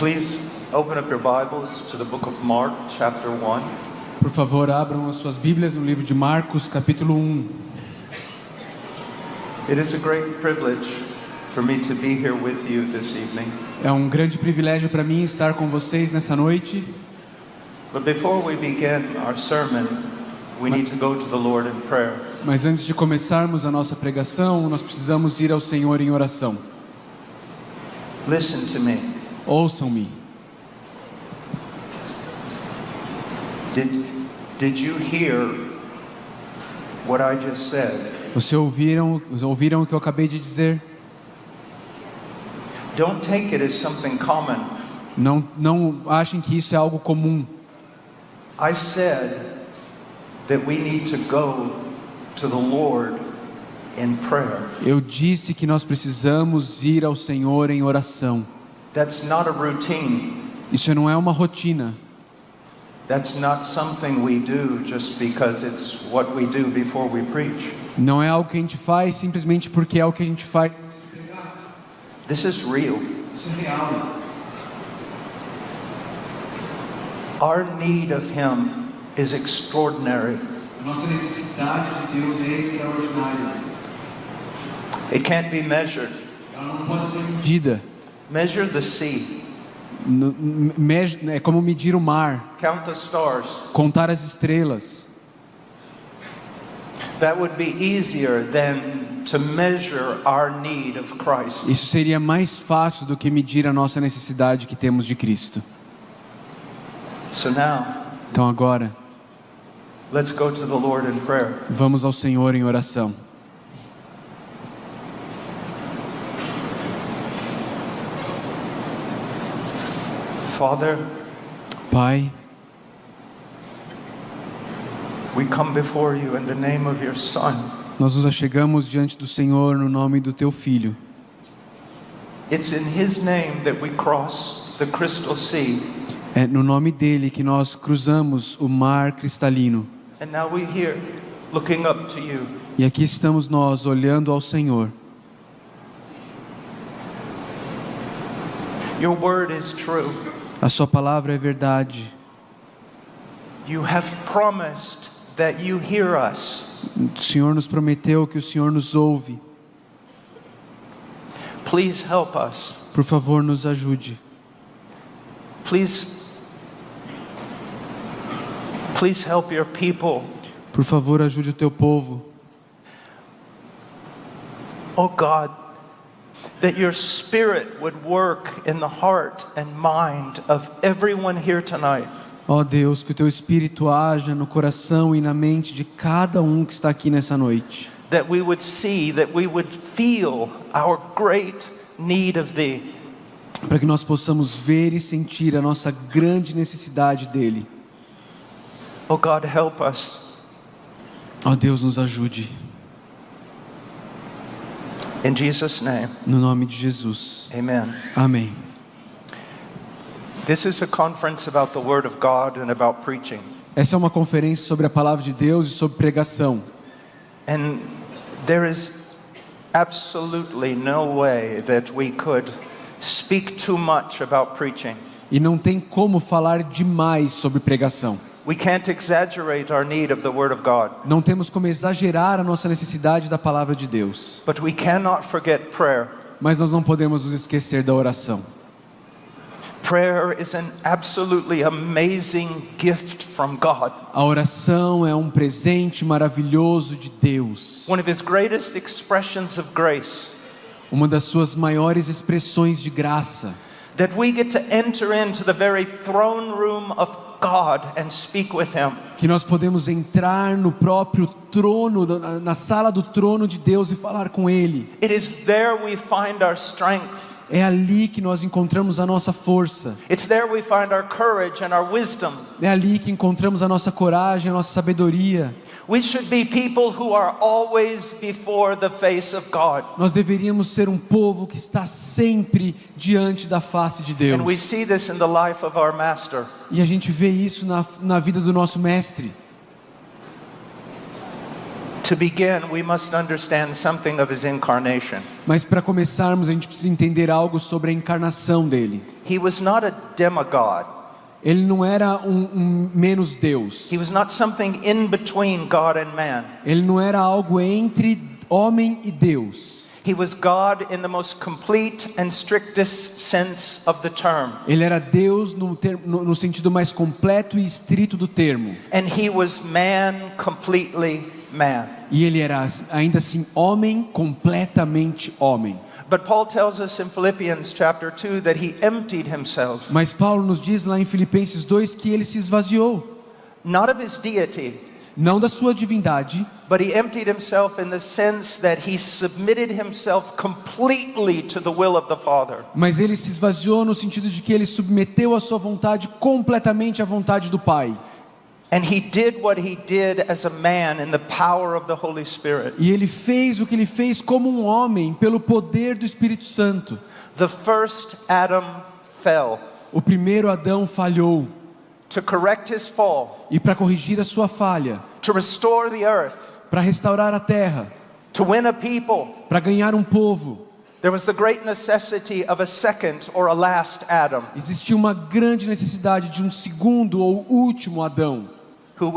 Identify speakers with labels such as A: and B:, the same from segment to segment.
A: Please open up your Bibles to the book of Mark, chapter 1.
B: Por favor, abram as suas Bíblias no livro de Marcos, capítulo 1.
A: It is a great privilege for me to be here with you this evening.
B: É um grande privilégio para mim estar com vocês nessa noite.
A: But before we begin our sermon, we need to go to the Lord in prayer.
B: Mas antes de começarmos a nossa pregação, nós precisamos ir ao Senhor em oração.
A: Listen to me.
B: Ouçam-me.
A: Did you hear what I just said?
B: Vocês ouviram o que eu acabei de dizer?
A: Don't take it as something common.
B: Não achem que isso é algo comum.
A: I said that we need to go to the Lord in prayer.
B: Eu disse que nós precisamos ir ao Senhor em oração.
A: That's not a routine.
B: Isso não é uma rotina.
A: That's not something we do just because it's what we do before we preach.
B: Não é algo que a gente faz simplesmente porque é o que a gente faz.
A: This is real.
B: Isso é real.
A: Our need of Him is extraordinary.
B: A nossa necessidade de Deus é extraordinária.
A: It can't be measured.
B: Ela não pode ser medida.
A: Measure the sea.
B: É como medir o mar,
A: Count the stars.
B: contar as estrelas.
A: That would be easier than to measure our need of Christ.
B: Isso seria mais fácil do que medir a nossa necessidade que temos de Cristo.
A: So now,
B: Então agora,
A: let's go to the Lord in prayer.
B: vamos ao Senhor em oração.
A: Father,
B: Pai,
A: we come before you in the name of your Son.
B: nós nos achegamos diante do Senhor no nome do Teu Filho.
A: It's in His name that we cross the crystal sea.
B: É no nome dele que nós cruzamos o mar cristalino.
A: And now we're here looking up to you.
B: E aqui estamos nós olhando ao Senhor.
A: Your word is true.
B: A sua palavra é verdade.
A: You have promised that you hear us.
B: O Senhor nos prometeu que o Senhor nos ouve.
A: Please help us.
B: Por favor, nos ajude.
A: Please help your people.
B: Por favor, ajude o teu povo.
A: Oh God, that your Spirit would work in the heart and mind of everyone here tonight.
B: Ó Deus, que o teu Espírito haja no coração e na mente de cada um que está aqui nessa noite.
A: That we would see, that we would feel our great need of Thee.
B: Para que nós possamos ver e sentir a nossa grande necessidade dEle.
A: Oh God, help us.
B: Ó Deus, nos ajude.
A: In Jesus' name,
B: No nome de Jesus.
A: amen.
B: Amém.
A: This is a conference about the Word of God and about preaching.
B: Essa é uma conferência sobre a palavra de Deus e sobre pregação.
A: And there is absolutely no way that we could speak too much about preaching.
B: E não tem como falar demais sobre pregação.
A: We can't exaggerate our need of the Word of God.
B: Não temos como exagerar a nossa necessidade da palavra de Deus.
A: But we cannot forget prayer.
B: Mas nós não podemos nos esquecer da oração.
A: Prayer is an absolutely amazing gift from God.
B: A oração é um presente maravilhoso de Deus.
A: One of His greatest expressions of grace.
B: Uma das suas maiores expressões de graça.
A: That we get to enter into the very throne room of God and speak with Him.
B: Que nós podemos entrar no próprio trono, na sala do trono de Deus e falar com Ele.
A: It is there we find our strength.
B: É ali que nós encontramos a nossa força.
A: It's there we find our courage and our wisdom.
B: É ali que encontramos a nossa coragem, a nossa sabedoria.
A: We should be people who are always before the face of God.
B: Nós deveríamos ser um povo que está sempre diante da face de Deus.
A: And we see this in the life of our Master.
B: E a gente vê isso na vida do nosso mestre.
A: To begin, we must understand something of his incarnation.
B: Mas para começarmos, a gente precisa entender algo sobre a encarnação dele.
A: He was not a demigod.
B: Ele não era um menos Deus.
A: He was not something in between God and man.
B: Ele não era algo entre homem e Deus.
A: He was God in the most complete and strictest sense of the term.
B: Ele era Deus no sentido mais completo e estrito do termo.
A: And he was man completely man.
B: E ele era ainda assim homem, completamente homem.
A: But Paul tells us in Philippians chapter 2 that he emptied himself,
B: Mas Paulo nos diz lá em Filipenses 2 que ele se esvaziou,
A: not of his deity,
B: não da sua divindade,
A: but he emptied himself in the sense that he submitted himself completely to the will of the Father.
B: mas ele se esvaziou no sentido de que ele submeteu a sua vontade completamente à vontade do Pai.
A: And he did what he did as a man in the power of the Holy Spirit.
B: E ele fez o que ele fez como um homem, pelo poder do Espírito Santo.
A: The first Adam fell.
B: O primeiro Adão falhou,
A: To correct his fall,
B: e para corrigir a sua falha,
A: to restore the earth,
B: para restaurar a terra,
A: to win a people,
B: para ganhar um povo,
A: there was the great necessity of a second or a last Adam
B: existia uma grande necessidade de um segundo ou último Adão,
A: who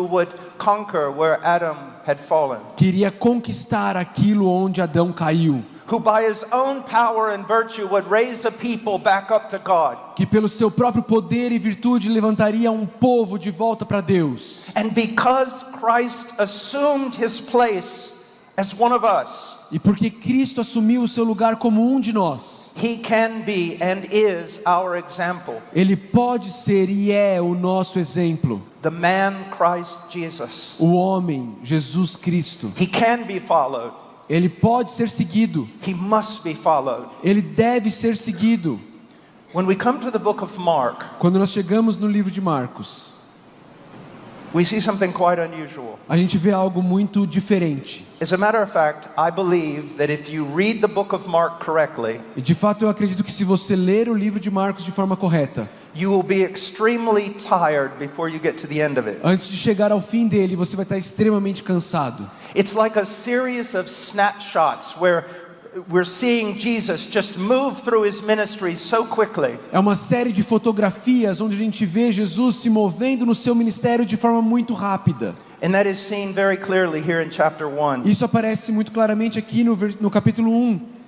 A: would conquer where Adam had fallen,
B: que iria conquistar aquilo onde Adão caiu,
A: who by his own power and virtue would raise a people back up to God.
B: que pelo seu próprio poder e virtude levantaria um povo de volta para Deus.
A: And because Christ assumed his place as one of us,
B: E porque Cristo assumiu o seu lugar como um de nós,
A: he can be and is our example.
B: Ele pode ser e é o nosso exemplo.
A: The man Christ Jesus.
B: O homem, Jesus Cristo.
A: He can be followed.
B: Ele pode ser seguido.
A: He must be followed.
B: Ele deve ser seguido.
A: When we come to the book of Mark,
B: Quando nós chegamos no livro de Marcos,
A: we see something quite unusual.
B: a gente vê algo muito diferente.
A: As a matter of fact, I believe that if you read the book of Mark correctly,
B: E de fato eu acredito que se você ler o livro de Marcos de forma correta,
A: you will be extremely tired before you get to the end of it.
B: antes de chegar ao fim dele, você vai estar extremamente cansado.
A: It's like a series of snapshots where we're seeing Jesus just move through his ministry so quickly.
B: É uma série de fotografias onde a gente vê Jesus se movendo no seu ministério de forma muito rápida.
A: And that is seen very clearly here in chapter 1.
B: Isso aparece muito claramente aqui no capítulo 1.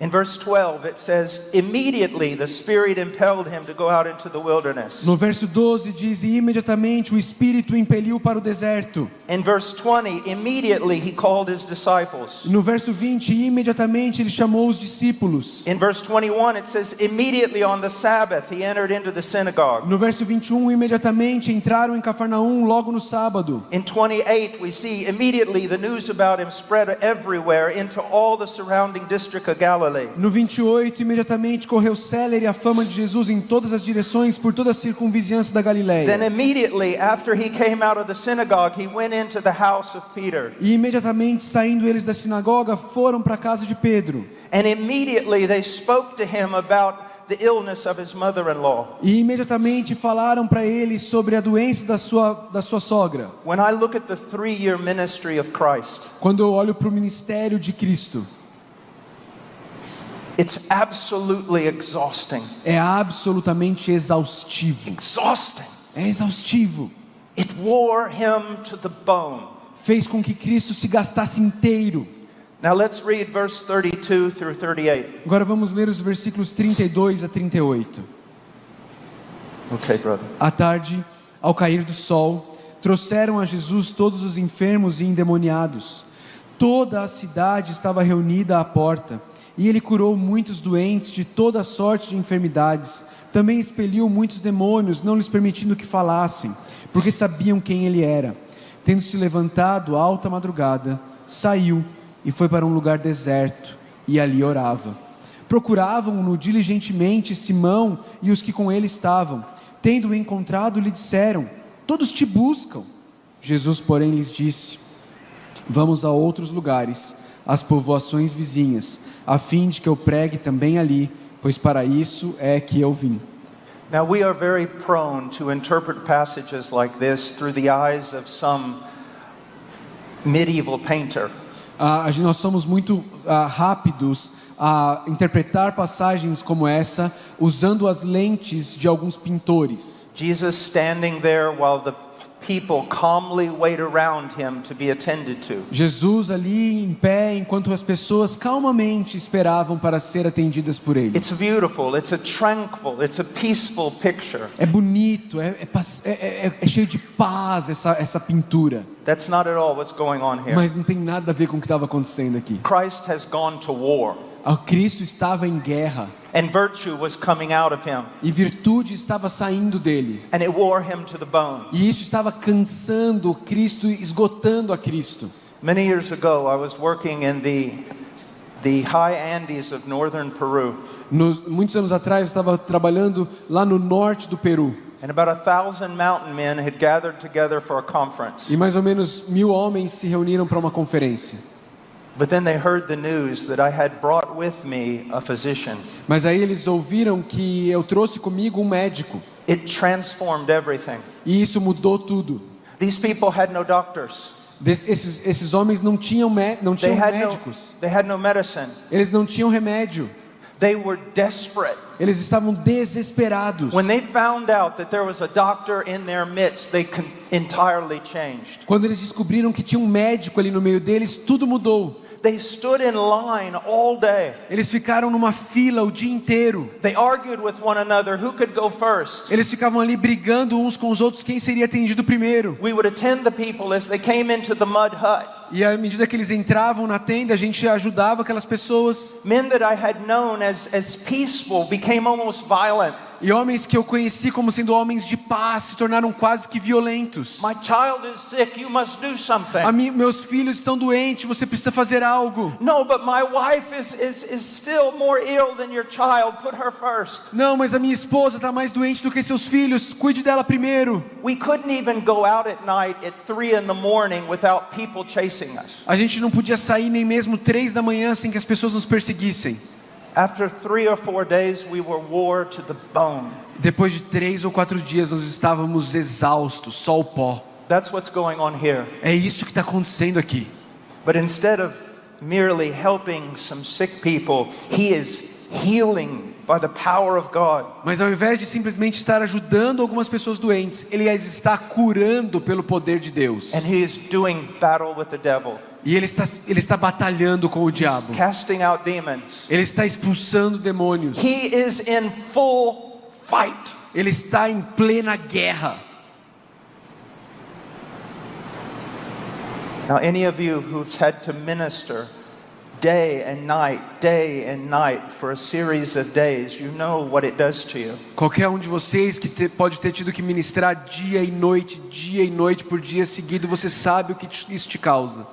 A: In verse 12 it says, immediately the Spirit impelled him to go out into the wilderness.
B: No verso 12 diz: e imediatamente o Espírito o impeliu para o deserto.
A: In verse 20, immediately he called his disciples.
B: No verso 20, imediatamente ele chamou os discípulos.
A: In verse 21 it says, immediately on the Sabbath he entered into the synagogue.
B: No verso 21, imediatamente entraram em Cafarnaum logo no sábado.
A: In 28 we see immediately the news about him spread everywhere into all the surrounding district of Galilee.
B: No 28, imediatamente correu célere a fama de Jesus em todas as direções por toda a circunvizinhança da
A: Then
B: Galileia.
A: immediately after he came out of the synagogue, he went into the house of Peter.
B: E imediatamente saindo eles da sinagoga, foram para a casa de Pedro.
A: And immediately they spoke to him about the illness of his mother-in-law.
B: E imediatamente falaram para ele sobre a doença da sua sogra.
A: When I look at the 3-year ministry of Christ,
B: Quando eu olho para o ministério de Cristo,
A: it's absolutely exhausting.
B: é absolutamente exaustivo.
A: Exhausting.
B: É exaustivo.
A: It wore him to the bone.
B: Fez com que Cristo se gastasse inteiro.
A: Now let's read verse 32 through 38.
B: Agora vamos ler os versículos 32 a 38.
A: Okay, brother.
B: À tarde, ao cair do sol, trouxeram a Jesus todos os enfermos e endemoniados. Toda a cidade estava reunida à porta, e ele curou muitos doentes de toda sorte de enfermidades. Também expeliu muitos demônios, não lhes permitindo que falassem, porque sabiam quem ele era. Tendo se levantado à alta madrugada, saiu e foi para um lugar deserto, e ali orava. Procuravam-no diligentemente Simão e os que com ele estavam. Tendo-o encontrado, lhe disseram: todos te buscam. Jesus, porém, lhes disse: vamos a outros lugares, às povoações vizinhas, a fim de que eu pregue também ali, pois para isso é que eu vim.
A: Now we are very prone to interpret passages like this through the eyes of some medieval painter.
B: Nós somos muito rápidos a interpretar passagens como essa usando as lentes de alguns pintores.
A: Jesus standing there while the people calmly wait around him to be attended to.
B: Jesus ali em pé enquanto as pessoas calmamente esperavam para ser atendidas por ele.
A: It's beautiful, it's a tranquil, it's a peaceful picture.
B: É bonito, é cheio de paz essa pintura.
A: That's not at all what's going on here.
B: Mas não tem nada a ver com o que estava acontecendo aqui.
A: Christ has gone to war.
B: Cristo estava em guerra.
A: And virtue was coming out of him.
B: E virtude estava saindo dele.
A: And it wore him to the bone.
B: E isso estava cansando Cristo, esgotando a Cristo.
A: Many years ago, I was working in the high Andes of northern Peru.
B: Muitos anos atrás eu estava trabalhando lá no norte do Peru.
A: And about 1,000 mountain men had gathered together for a conference.
B: E mais ou menos 1000 homens se reuniram para uma conferência.
A: But then they heard the news that I had brought with me a physician.
B: Mas aí eles ouviram que eu trouxe comigo um médico.
A: It transformed everything.
B: E isso mudou tudo.
A: These people had no doctors.
B: Esses homens não tinham médicos.
A: They had no medicine.
B: Eles não tinham remédio.
A: They were desperate.
B: Eles estavam desesperados.
A: When they found out that there was a doctor in their midst, they entirely changed.
B: Quando eles descobriram que tinha um médico ali no meio deles, tudo mudou.
A: They stood in line all day.
B: Eles ficaram numa fila o dia inteiro.
A: They argued with one another who could go first.
B: Eles ficavam ali brigando uns com os outros quem seria atendido primeiro.
A: We would attend the people as they came into the mud hut.
B: E à medida que eles entravam na tenda, a gente ajudava aquelas pessoas.
A: Men that I had known as peaceful became almost violent.
B: E homens que eu conheci como sendo homens de paz se tornaram quase que violentos.
A: My child is sick, you must do something.
B: Meus filhos estão doentes, você precisa fazer algo.
A: No, but my wife is still more ill than your child. Put her first.
B: Não, mas a minha esposa está mais doente do que seus filhos. Cuide dela primeiro.
A: We couldn't even go out at night at 3 in the morning without people chasing us.
B: A gente não podia sair nem mesmo 3 da manhã sem que as pessoas nos perseguissem.
A: After 3 or 4 days, we were wore to the bone.
B: Depois de 3 ou 4 dias, nós estávamos exaustos, só o pó.
A: That's what's going on here.
B: É isso que está acontecendo aqui.
A: But instead of merely helping some sick people, he is healing by the power of God.
B: Mas ao invés de simplesmente estar ajudando algumas pessoas doentes, ele as está curando pelo poder de Deus.
A: And he is doing battle with the devil.
B: E ele está batalhando com o diabo.
A: He's casting out demons.
B: Ele está expulsando demônios.
A: He is in full fight.
B: Ele está em plena guerra.
A: Now, any of you who've had to minister day and night for a series of days, you know what it does to you.
B: Qualquer um de vocês que pode ter tido que ministrar dia e noite por dia seguido, você sabe o que isso te causa.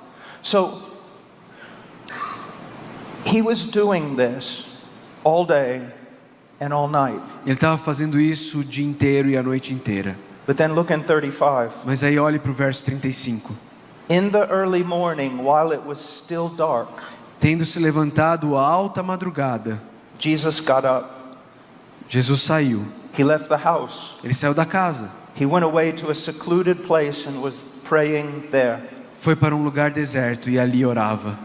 A: So, he was doing this all day and all night.
B: Ele estava fazendo isso o dia inteiro e a noite inteira.
A: But then look in 35.
B: Mas aí olhe para o verso 35.
A: In the early morning, while it was still dark,
B: tendo se levantado à alta madrugada,
A: Jesus got up.
B: Jesus saiu.
A: He left the house.
B: Ele saiu da casa.
A: He went away to a secluded place and was praying there.
B: Foi para um lugar deserto e ali orava.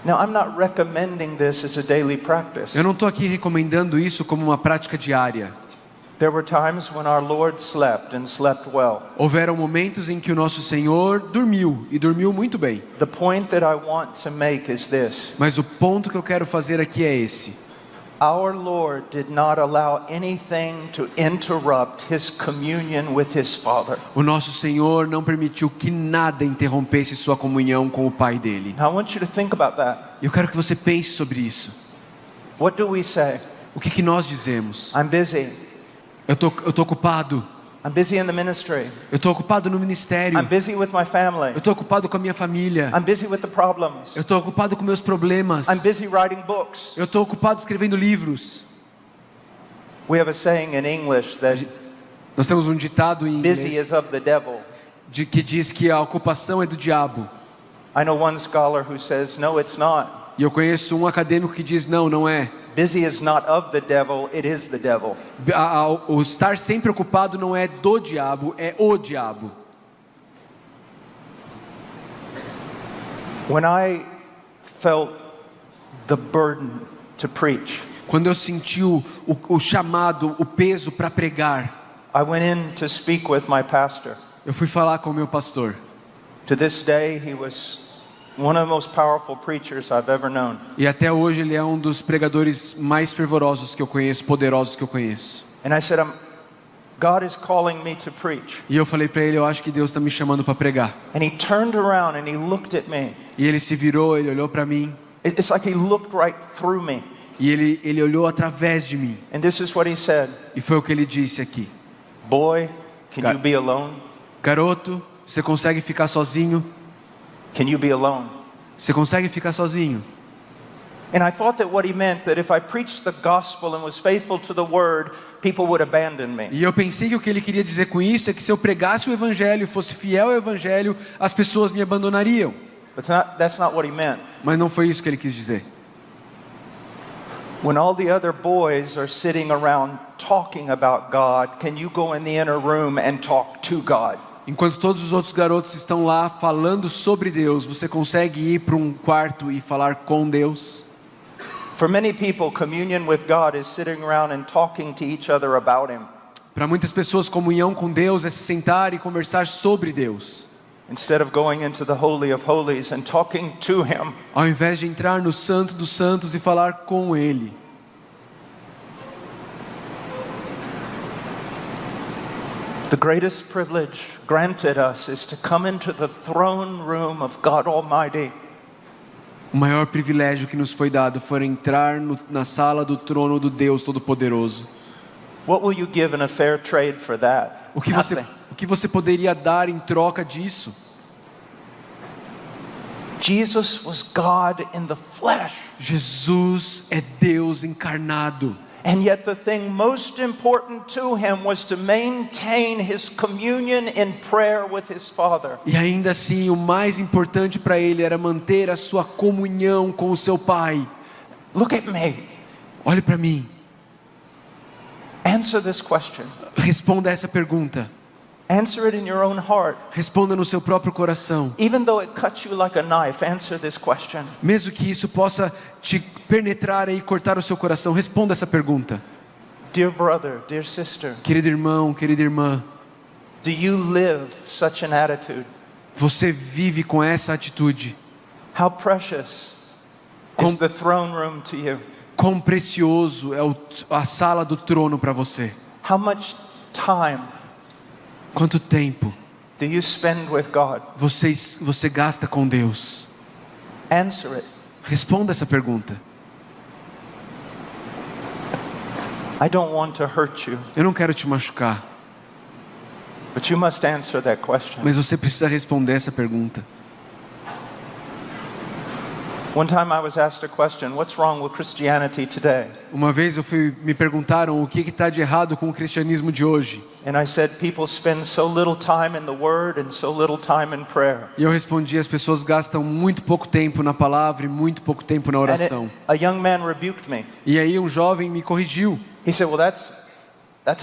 A: Now, I'm not recommending this as a daily practice.
B: Eu não estou aqui recomendando isso como uma prática diária.
A: There were times when our Lord slept and slept well.
B: Houveram momentos em que o nosso Senhor dormiu e dormiu muito bem.
A: The point that I want to make is this.
B: Mas o ponto que eu quero fazer aqui é esse.
A: Our Lord did not allow anything to interrupt his communion with his Father.
B: O nosso Senhor não permitiu que nada interrompesse sua comunhão com o Pai dele.
A: Now, I want you to think about that.
B: Eu quero que você pense sobre isso.
A: What do we say?
B: O que nós dizemos?
A: I'm busy.
B: Eu tô ocupado.
A: I'm busy in the ministry.
B: Eu estou ocupado no ministério.
A: I'm busy with my family.
B: Eu estou ocupado com a minha família.
A: I'm busy with the problems.
B: Eu estou ocupado com meus problemas.
A: I'm busy writing books.
B: Eu estou ocupado escrevendo livros.
A: We have a saying in English that
B: Nós temos um ditado em
A: busy
B: inglês
A: is of the devil.
B: que diz que a ocupação é do diabo.
A: I know one scholar who says, no, it's not.
B: E eu conheço um acadêmico que diz não é.
A: Busy is not of the devil, it is the devil.
B: O estar sempre ocupado não é do diabo, é o diabo.
A: When I felt the burden to preach,
B: Quando eu senti o chamado, o peso para pregar,
A: I went in to speak with my pastor.
B: eu fui falar com o meu pastor.
A: To this day, he was one of the most powerful preachers I've ever known.
B: E até hoje ele é um dos pregadores mais fervorosos que eu conheço, poderosos que eu conheço.
A: And I said, God is calling me to preach.
B: E eu falei para ele, eu acho que Deus está me chamando para pregar.
A: And he turned around and he looked at me.
B: E ele se virou, ele olhou para mim.
A: It's like he looked right through me.
B: E ele olhou através de mim.
A: And this is what he said.
B: E foi o que ele disse aqui.
A: Boy, can you be alone?
B: Garoto, você consegue ficar sozinho?
A: Can you be alone?
B: Você consegue ficar sozinho?
A: And I thought that what he meant, that if I preached the gospel and was faithful to the word, people would abandon me.
B: E eu pensei que o que ele queria dizer com isso é que se eu pregasse o evangelho e fosse fiel ao evangelho, as pessoas me abandonariam.
A: But that's not what he meant.
B: Mas não foi isso que ele quis dizer.
A: When all the other boys are sitting around talking about God, can you go in the inner room and talk to God?
B: Enquanto todos os outros garotos estão lá falando sobre Deus, você consegue ir para um quarto e falar com Deus?
A: For many people, communion with God is sitting around and talking to each other about Him,
B: Para muitas pessoas, comunhão com Deus é se sentar e conversar sobre Deus,
A: instead of going into the Holy of Holies and talking to Him.
B: ao invés de entrar no Santo dos Santos e falar com Ele.
A: The greatest privilege granted us is to come into the throne room of God Almighty.
B: O maior privilégio que nos foi dado foi entrar na sala do trono do Deus Todo-Poderoso.
A: What will you give in a fair trade for that?
B: O que você poderia dar em troca disso?
A: Jesus was God in the flesh.
B: Jesus é Deus encarnado.
A: And yet the thing most important to him was to maintain his communion in prayer with his Father.
B: E ainda assim, o mais importante para ele era manter a sua comunhão com o seu Pai.
A: Look at me.
B: Olhe para mim.
A: Answer this question.
B: Responda essa pergunta.
A: Answer it in your own heart.
B: Responda no seu próprio coração.
A: Even though it cuts you like a knife, answer this question.
B: Mesmo que isso possa te penetrar e cortar o seu coração, responda essa pergunta.
A: Dear brother, dear sister,
B: Querido irmão, querida irmã,
A: do you live such an attitude?
B: você vive com essa atitude?
A: How precious is the throne room to you?
B: Quão precioso é a sala do trono para você?
A: How much time
B: Quanto tempo
A: do you spend with God?
B: você gasta com Deus?
A: Answer it.
B: Responda essa pergunta.
A: I don't want to hurt you,
B: Eu não quero te machucar,
A: but you must answer that question.
B: mas você precisa responder essa pergunta.
A: One time I was asked a question, what's wrong with Christianity today?
B: Uma vez me perguntaram o que está de errado com o cristianismo de hoje.
A: And I said people spend so little time in the Word and so little time in prayer.
B: E eu respondi, as pessoas gastam muito pouco tempo na palavra e muito pouco tempo na oração.
A: A young man rebuked me.
B: E aí um jovem me corrigiu.
A: He said, well, that's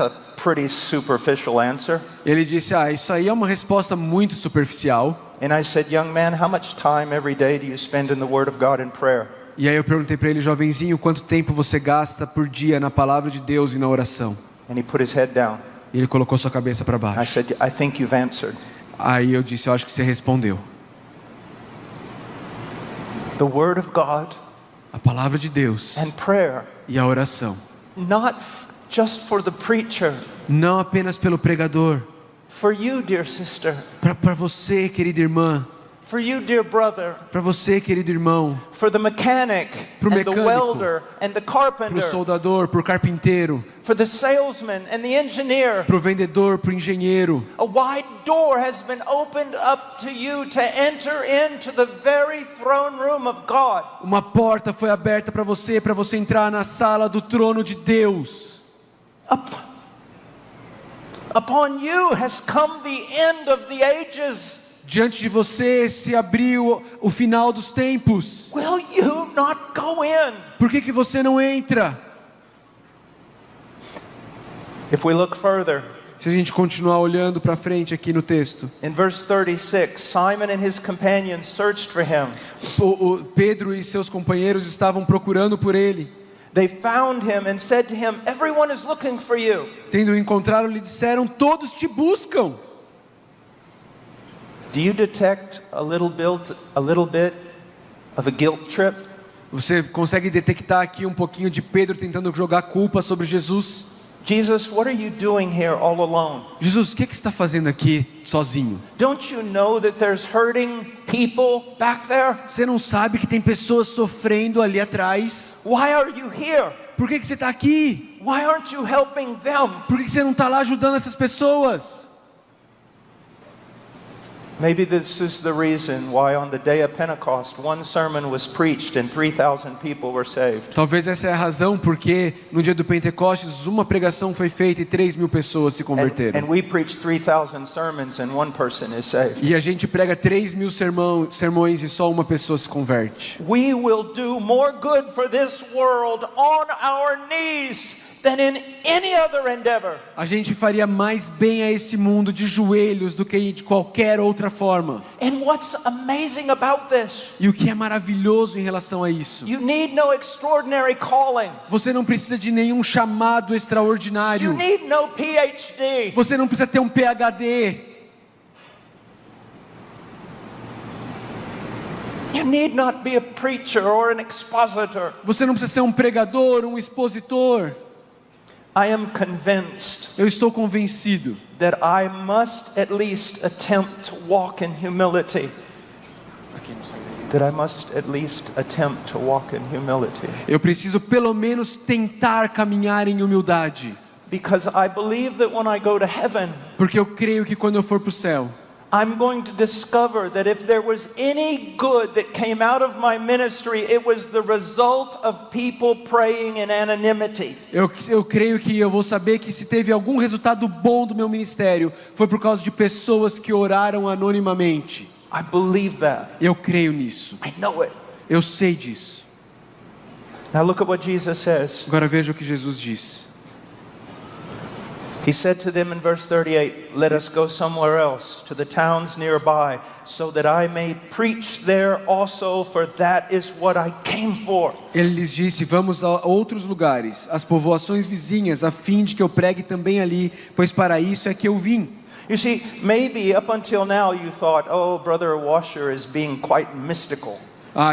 A: a pretty superficial answer.
B: Ele disse, isso aí é uma resposta muito superficial.
A: And I said, young man, how much time every day do you spend in the Word of God in prayer?
B: E aí eu perguntei para ele, jovenzinho, quanto tempo você gasta por dia na palavra de Deus e na oração?
A: And he put his head down.
B: E ele colocou sua cabeça para
A: I
B: baixo.
A: said, I think you've answered.
B: Aí eu disse, eu acho que você respondeu.
A: The Word of God
B: A palavra de Deus
A: and prayer,
B: e a oração.
A: not just for the preacher,
B: Não apenas pelo pregador.
A: for you, dear sister,
B: Para você, querida irmã.
A: for you, dear brother,
B: Para você, querido irmão.
A: for the mechanic
B: Pro
A: and the
B: mecânico,
A: welder and the
B: Para o
A: carpenter,
B: soldador, para o carpinteiro.
A: for the salesman and the engineer.
B: Para o vendedor, para o engenheiro.
A: A wide door has been opened up to you to enter into the very throne room of God.
B: Uma porta foi aberta para você entrar na sala do trono de Deus.
A: Upon you has come the end of the ages.
B: Diante de você se abriu o final dos tempos.
A: Will you not go in?
B: Por que você não entra?
A: If we look further,
B: Se a gente continuar olhando para frente aqui no texto,
A: In verse 36, Simon and his companions searched for him.
B: o Pedro e seus companheiros estavam procurando por ele.
A: They found him and said to him, "Everyone is looking for you."
B: Tendo encontrado, lhe disseram: todos te buscam.
A: Do you detect a little bit of a guilt trip?
B: Você consegue detectar aqui um pouquinho de Pedro tentando jogar culpa sobre Jesus?
A: Jesus, what are you doing here all alone?
B: Jesus, o que você está fazendo aqui sozinho?
A: Don't you know that there's hurting people back there?
B: Você não sabe que tem pessoas sofrendo ali atrás?
A: Why are you here?
B: Por que você está aqui?
A: Why aren't you helping them?
B: Por que você não está lá ajudando essas pessoas?
A: Maybe this is the reason why on the day of Pentecost one sermon was preached and 3,000 people were saved.
B: Talvez essa é a razão porque no dia do Pentecostes uma pregação foi feita e 3.000 pessoas se
A: And
B: converteram.
A: we preach 3,000 sermons and one person is saved.
B: E a gente prega 3.000 sermões e só uma pessoa se converte.
A: We will do more good for this world on our knees than in any other endeavor.
B: A gente faria mais bem a esse mundo de joelhos do que de qualquer outra forma.
A: And what's amazing about this?
B: E o que é maravilhoso em relação a isso?
A: You need no extraordinary calling.
B: Você não precisa de nenhum chamado
A: You
B: extraordinário.
A: need no PhD.
B: Você não precisa ter um PhD.
A: You need not be a preacher or an expositor.
B: Você não precisa ser um pregador, um expositor.
A: I am convinced
B: Eu estou convencido
A: that I must at least attempt to walk in humility. That I must at least attempt to walk in humility.
B: Eu preciso pelo menos tentar caminhar em humildade.
A: Because I believe that when I go to heaven,
B: Porque eu creio que quando eu for para o céu,
A: I'm going to discover that if there was any good that came out of my ministry, it was the result of people praying in anonymity.
B: eu creio que eu vou saber que se teve algum resultado bom do meu ministério, foi por causa de pessoas que oraram anonimamente.
A: I believe that.
B: Eu creio nisso.
A: I know it.
B: Eu sei disso.
A: Now look at what Jesus says.
B: Agora veja o que Jesus diz.
A: He said to them in verse 38, "Let us go somewhere else, to the towns nearby, so that I may preach there also, for that is what I came for."
B: Ele lhes disse: vamos a outros lugares, às povoações vizinhas, a fim de que eu pregue também ali, pois para isso é que eu vim.
A: You see, maybe up until now you thought, "Oh, Brother Washer is being quite mystical."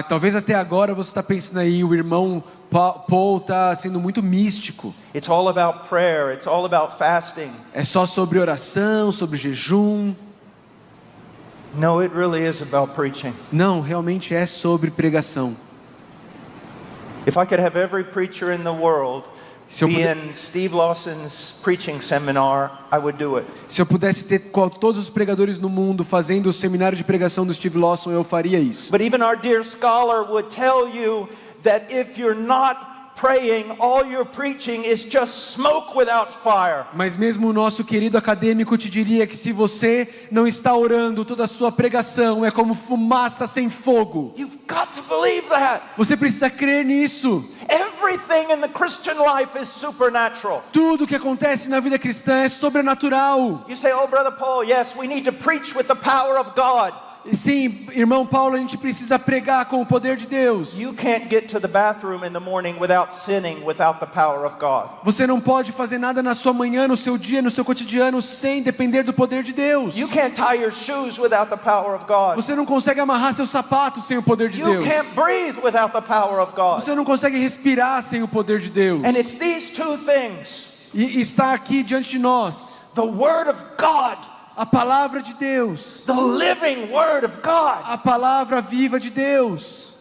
B: Talvez até agora você está pensando aí, o irmão Paul está sendo muito místico.
A: It's all about prayer, it's all about fasting.
B: É só sobre oração, sobre jejum.
A: No, it really is about preaching.
B: Não, realmente é sobre pregação.
A: If I could have every preacher in the world
B: Se eu
A: be
B: puder-
A: in Steve Lawson's preaching seminar, I would do it.
B: Se eu pudesse ter todos os pregadores no mundo fazendo o seminário de pregação do Steve Lawson, eu faria isso.
A: But even our dear scholar would tell you that if you're not praying, all your preaching is just smoke without fire.
B: Mas mesmo o nosso querido acadêmico te diria que se você não está orando, toda a sua pregação é como fumaça sem fogo.
A: You've got to believe that.
B: Você precisa crer nisso.
A: Everything in the Christian life is supernatural.
B: Tudo que acontece na vida cristã é sobrenatural.
A: You say, "Oh, Brother Paul, yes, we need to preach with the power of God."
B: E sim, irmão Paulo, a gente precisa pregar com o poder de Deus.
A: You can't get to the bathroom in the morning without sinning without the power of God.
B: Você não pode fazer nada na sua manhã, no seu dia, no seu cotidiano, sem depender do poder de Deus.
A: You can't tie your shoes without the power of God.
B: Você não consegue amarrar seus sapatos sem o poder de
A: You
B: Deus.
A: can't breathe without the power of God.
B: Você não consegue respirar sem o poder de Deus.
A: And it's these two things,
B: E está aqui diante de nós
A: the Word of God,
B: a palavra de Deus,
A: the living Word of God,
B: a palavra viva de Deus.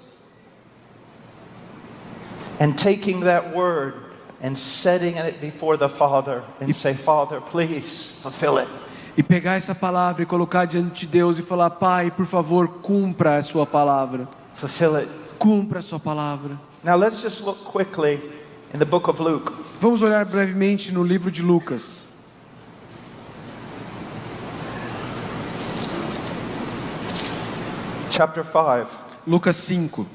A: and taking that Word and setting it before the Father and say, "Father, please fulfill it."
B: E pegar essa palavra e colocar diante de Deus e falar: Pai, por favor, cumpra a sua palavra.
A: Fulfill it.
B: Cumpra a sua palavra.
A: Now let's just look quickly in the book of Luke.
B: Vamos olhar brevemente no livro de Lucas.
A: Chapter 5,
B: Lucas 5,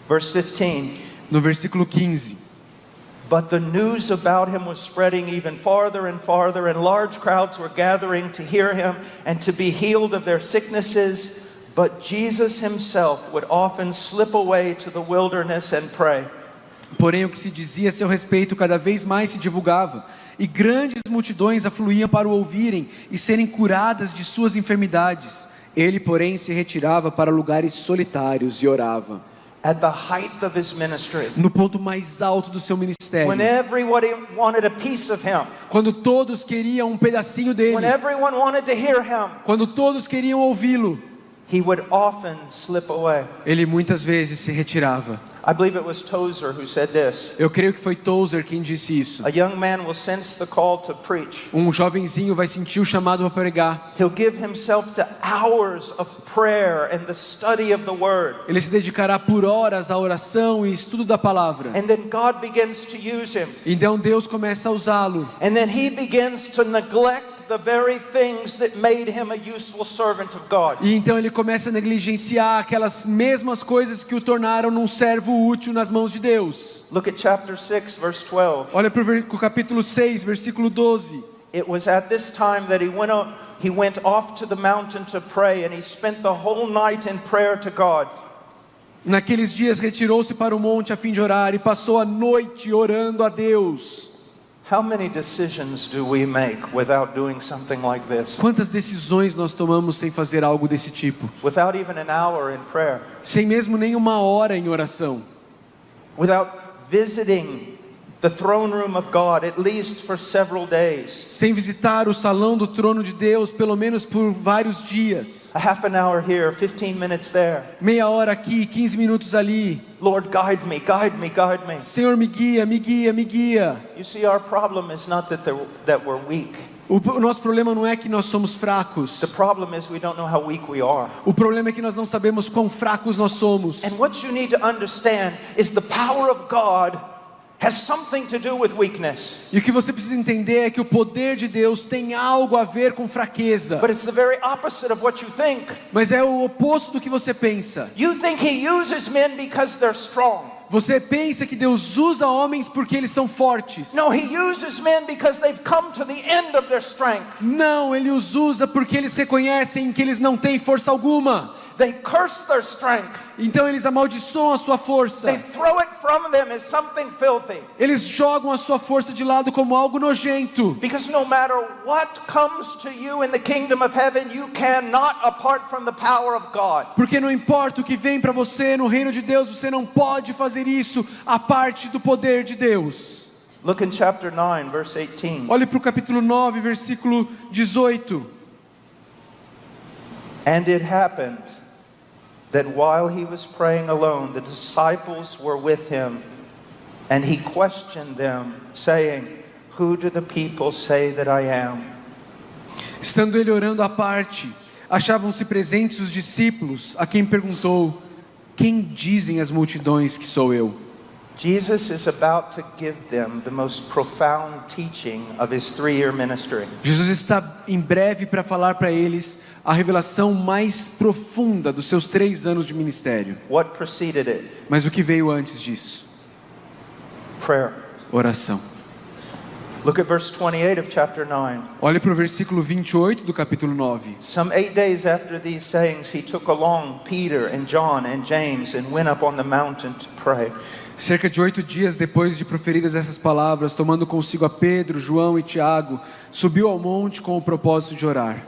A: verse 15.
B: no versículo 15.
A: But the news about him was spreading even farther and farther, and large crowds were gathering to hear him and to be healed of their sicknesses. But Jesus himself would often slip away to the wilderness and pray.
B: Porém, o que se dizia a seu respeito cada vez mais se divulgava, e grandes multidões afluíam para o ouvirem e serem curadas de suas enfermidades. Ele, porém, se retirava para lugares solitários e orava.
A: At the height of his ministry,
B: No ponto mais alto do seu ministério,
A: when everybody wanted a piece of him,
B: quando todos queriam um pedacinho dele,
A: when everyone wanted to hear him,
B: quando todos queriam ouvi-lo,
A: he would often slip away.
B: ele muitas vezes se retirava.
A: I believe it was Tozer who said this.
B: Eu creio que foi Tozer quem disse isso.
A: A young man will sense the call to preach.
B: Um jovenzinho vai sentir o chamado para pregar.
A: He'll give himself to hours of prayer and the study of the word.
B: Ele se dedicará por horas à oração e estudo da palavra.
A: And then God begins to use him.
B: Então Deus começa a usá-lo.
A: And then he begins to neglect the very things that made him a useful servant of God.
B: E então ele começa a negligenciar aquelas mesmas coisas que o tornaram um servo útil nas mãos de Deus.
A: Look at chapter 6, verse 12.
B: Olha para o capítulo 6, versículo 12.
A: It was at this time that he went off to the mountain to pray, and he spent the whole night in prayer to God.
B: Naqueles dias retirou-se para o monte a fim de orar e passou a noite orando a Deus.
A: How many decisions do we make without doing something like this?
B: Quantas decisões nós tomamos sem fazer algo desse tipo?
A: Without even an hour in prayer?
B: Sem mesmo nem uma hora em oração?
A: Without visiting the throne room of God at least for several days?
B: Sem visitar o salão do trono de Deus pelo menos por vários dias?
A: A half an hour here, 15 minutes there.
B: Meia hora aqui, 15 minutos ali.
A: Lord, guide me, guide me, guide me.
B: Senhor, me guia, me guia, me guia.
A: You see, our problem is not that we're weak.
B: O nosso problema não é que nós somos fracos.
A: The problem is we don't know how weak we are.
B: O problema é que nós não sabemos quão fracos nós somos.
A: And what you need to understand is the power of God has something to do with weakness.
B: E o que você precisa entender é que o poder de Deus tem algo a ver com fraqueza.
A: But it's the very opposite of what you think.
B: Mas é o oposto do que você pensa.
A: You think he uses men because they're strong.
B: Você pensa que Deus usa homens porque eles são fortes.
A: No, he uses men because they've come to the end of their strength.
B: Não, Ele os usa porque eles reconhecem que eles não têm força alguma.
A: They curse their strength.
B: Então eles amaldiçoam a sua força.
A: They throw it from them as something filthy.
B: Eles jogam a sua força de lado como algo nojento.
A: Because no matter what comes to you in the kingdom of heaven, you cannot apart from the power of God.
B: Porque não importa o que vem para você no reino de Deus, você não pode fazer isso a parte do poder de Deus.
A: Look in chapter 9, verse 18.
B: Olhe para o capítulo 9, versículo 18.
A: And it happened that while he was praying alone, the disciples were with him, and he questioned them, saying, "Who do the people say that I am?"
B: Estando ele orando à parte, achavam-se presentes os discípulos, a quem perguntou: quem dizem as multidões que sou eu?
A: Jesus is about to give them the most profound teaching of his 3-year ministry.
B: Jesus está em breve para falar para eles a revelação mais profunda dos seus 3 anos de ministério.
A: What preceded it?
B: Mas o que veio antes disso?
A: Prayer.
B: Oração.
A: Look at verse 28 of chapter 9.
B: Olhe para o versículo 28 do capítulo 9.
A: Some 8 days after these sayings, he took along Peter and John and James and went up on the mountain to pray.
B: Cerca de 8 dias depois de proferidas essas palavras, tomando consigo a Pedro, João e Tiago, subiu ao monte com o propósito de orar.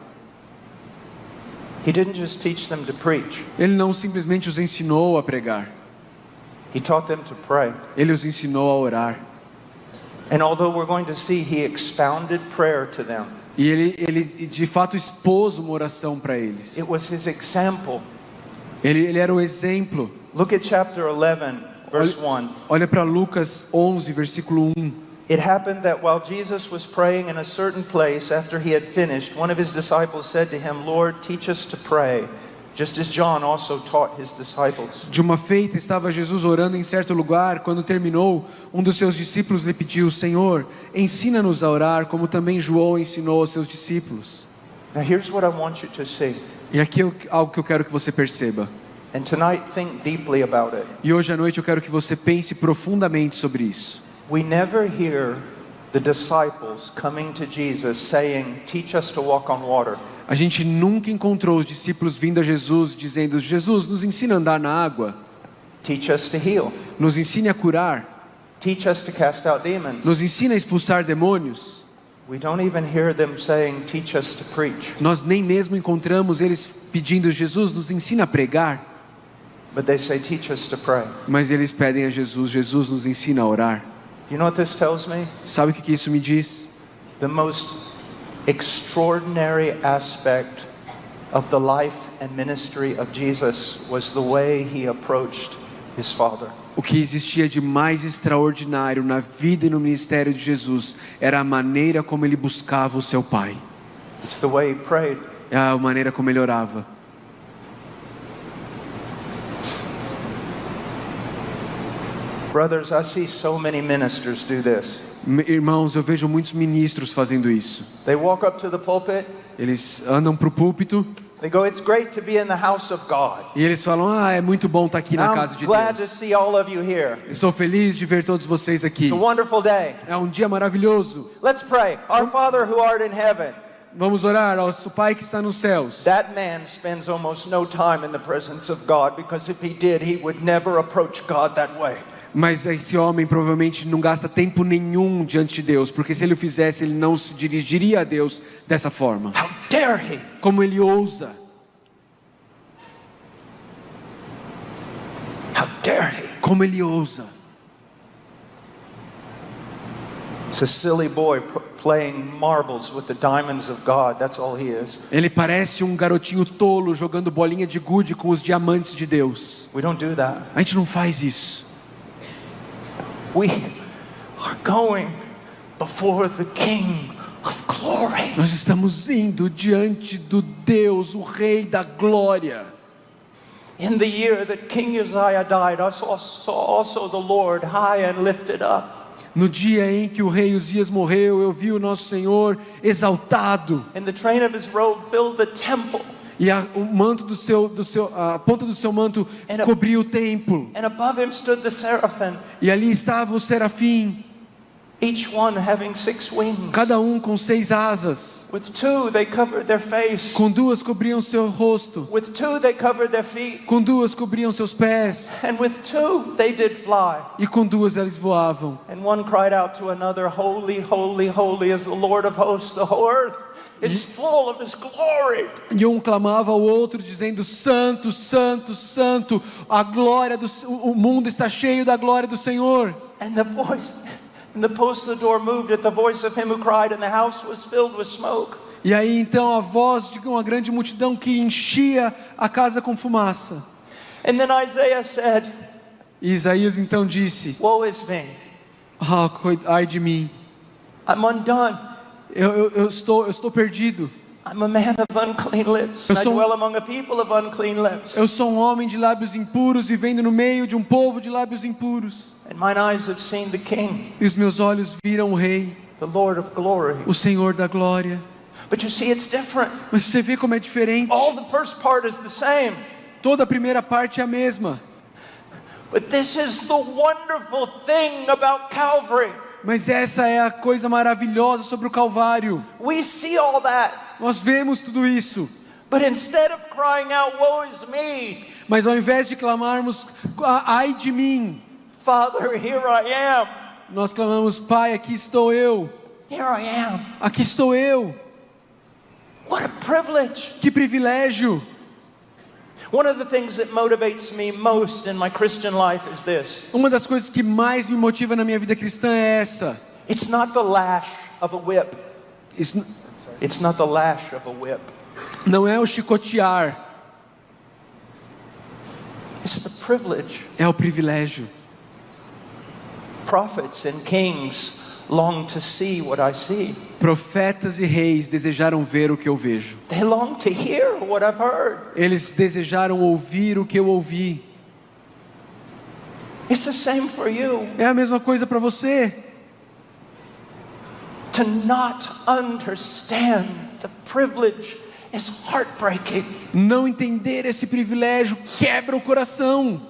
A: He didn't just teach them to preach.
B: Ele não simplesmente os ensinou a pregar.
A: He taught them to pray.
B: Ele os ensinou a orar.
A: And although we're going to see, he expounded prayer to them.
B: E ele de fato expôs uma oração para eles.
A: It was his example.
B: Ele era o exemplo.
A: Look at chapter 11, verse 1.
B: Olha para Lucas 11, versículo 1.
A: It happened that while Jesus was praying in a certain place, after he had finished, one of his disciples said to him, "Lord, teach us to pray, just as John also taught his disciples."
B: De uma feita estava Jesus orando em certo lugar. Quando terminou, um dos seus discípulos lhe pediu: Senhor, ensina-nos a orar, como também João ensinou aos seus discípulos.
A: Now here's what I want you to see.
B: E aqui é algo que eu quero que você perceba.
A: And tonight think deeply about it.
B: E hoje à noite eu quero que você pense profundamente sobre isso.
A: We never hear the disciples coming to Jesus saying, "Teach us to walk on water."
B: A gente nunca encontrou os discípulos vindo a Jesus dizendo: Jesus, nos ensina a andar na água,
A: Teach us to heal.
B: nos ensine a curar,
A: Teach us to cast out demons.
B: nos ensine a expulsar demônios.
A: We don't even hear them saying, "Teach us to preach."
B: Nós nem mesmo encontramos eles pedindo: Jesus, nos ensina a pregar.
A: But they say, "Teach us to pray."
B: Mas eles pedem a Jesus: Jesus, nos ensina a orar.
A: You know what this tells me?
B: Sabe o que isso me diz?
A: The most extraordinary aspect of the life and ministry of Jesus was the way he approached his Father.
B: O que existia de mais extraordinário na vida e no ministério de Jesus era a maneira como ele buscava o seu Pai.
A: It's the way he prayed.
B: É a maneira como ele orava.
A: Brothers, I see so many ministers do this.
B: Irmãos, eu vejo muitos ministros fazendo isso.
A: They walk up to the pulpit,
B: Eles andam para o púlpito
A: they go, "It's great to be in the house of God.
B: e eles falam: é muito bom estar aqui na casa
A: I'm
B: de
A: glad to
B: Deus.
A: see all of you here.
B: Estou feliz de ver todos vocês aqui.
A: It's a wonderful day.
B: É um dia maravilhoso.
A: Let's pray. Our Father who art in heaven."
B: Vamos orar ao nosso Pai que está nos céus.
A: That man spends almost no time in the presence of God, because if he did, he would never approach God that way.
B: Mas esse homem provavelmente não gasta tempo nenhum diante de Deus, porque se ele o fizesse, ele não se dirigiria a Deus dessa forma.
A: How dare he?
B: Como ele ousa?
A: How dare he?
B: Como ele ousa?
A: It's a silly boy playing marbles with the diamonds of God. That's all he is.
B: Ele parece um garotinho tolo jogando bolinha de gude com os diamantes de Deus.
A: We don't do that.
B: A gente não faz isso.
A: We are going before the King of glory.
B: Nós estamos indo diante do Deus, o Rei da Glória.
A: In the year that King Uzziah died, I saw also the Lord high and lifted up.
B: No dia em que o rei Uzias morreu, eu vi o nosso Senhor exaltado.
A: And the train of his robe filled the temple.
B: E o manto a ponta do seu manto cobria o templo.
A: And above him stood the seraphim,
B: E ali estava o serafim,
A: each one having 6 wings.
B: cada um com 6 asas.
A: With 2 they covered their face.
B: Com 2 cobriam seu rosto.
A: With 2 they covered their feet.
B: Com 2 cobriam seus pés.
A: And with 2 they did fly.
B: E com 2 eles voavam.
A: And one cried out to another, "Holy, holy, holy is the Lord of hosts. The whole earth is full of his glory."
B: E um clamava ao outro dizendo: Santo, Santo, Santo, a glória o mundo está cheio da glória do Senhor.
A: And the posts of the door moved at the voice of him who cried, and the house was filled with smoke.
B: E aí então a voz de uma grande multidão que enchia a casa com fumaça.
A: And then Isaiah said,
B: E Isaías então disse:
A: "Woe is me.
B: ai de mim,
A: I'm undone.
B: eu estou perdido.
A: I'm a man of unclean lips. And I dwell among a people of unclean lips.
B: Eu sou um homem de lábios impuros, vivendo no meio de um povo de lábios impuros.
A: And mine eyes have seen the King,
B: E os meus olhos viram o Rei,
A: the Lord of glory."
B: o Senhor da glória.
A: But you see, it's different.
B: Mas você vê como é diferente.
A: All the first part is the same.
B: Toda a primeira parte é a mesma.
A: But this is the wonderful thing about Calvary.
B: Mas essa é a coisa maravilhosa sobre o Calvário.
A: We see all that.
B: Nós vemos tudo isso.
A: But instead of crying out, "Woe is me,"
B: Mas ao invés de clamarmos: ai de mim,
A: Father, here I am.
B: nós clamamos: Pai, aqui estou eu.
A: Here I am.
B: Aqui estou eu.
A: What a privilege.
B: Que privilégio.
A: One of the things that motivates me most in my Christian life is this.
B: Uma das coisas que mais me motiva na minha vida cristã é essa.
A: It's not the lash of a whip.
B: Isso
A: It's not the lash of a whip.
B: não é o chicotear,
A: It's the privilege.
B: é o privilégio.
A: Prophets and kings long to see what I see.
B: Profetas e reis desejaram ver o que eu vejo.
A: They long to hear what I've heard.
B: Eles desejaram ouvir o que eu ouvi.
A: It's the same for you.
B: É a mesma coisa para você.
A: To not understand the privilege is heartbreaking.
B: Não entender esse privilégio quebra o coração.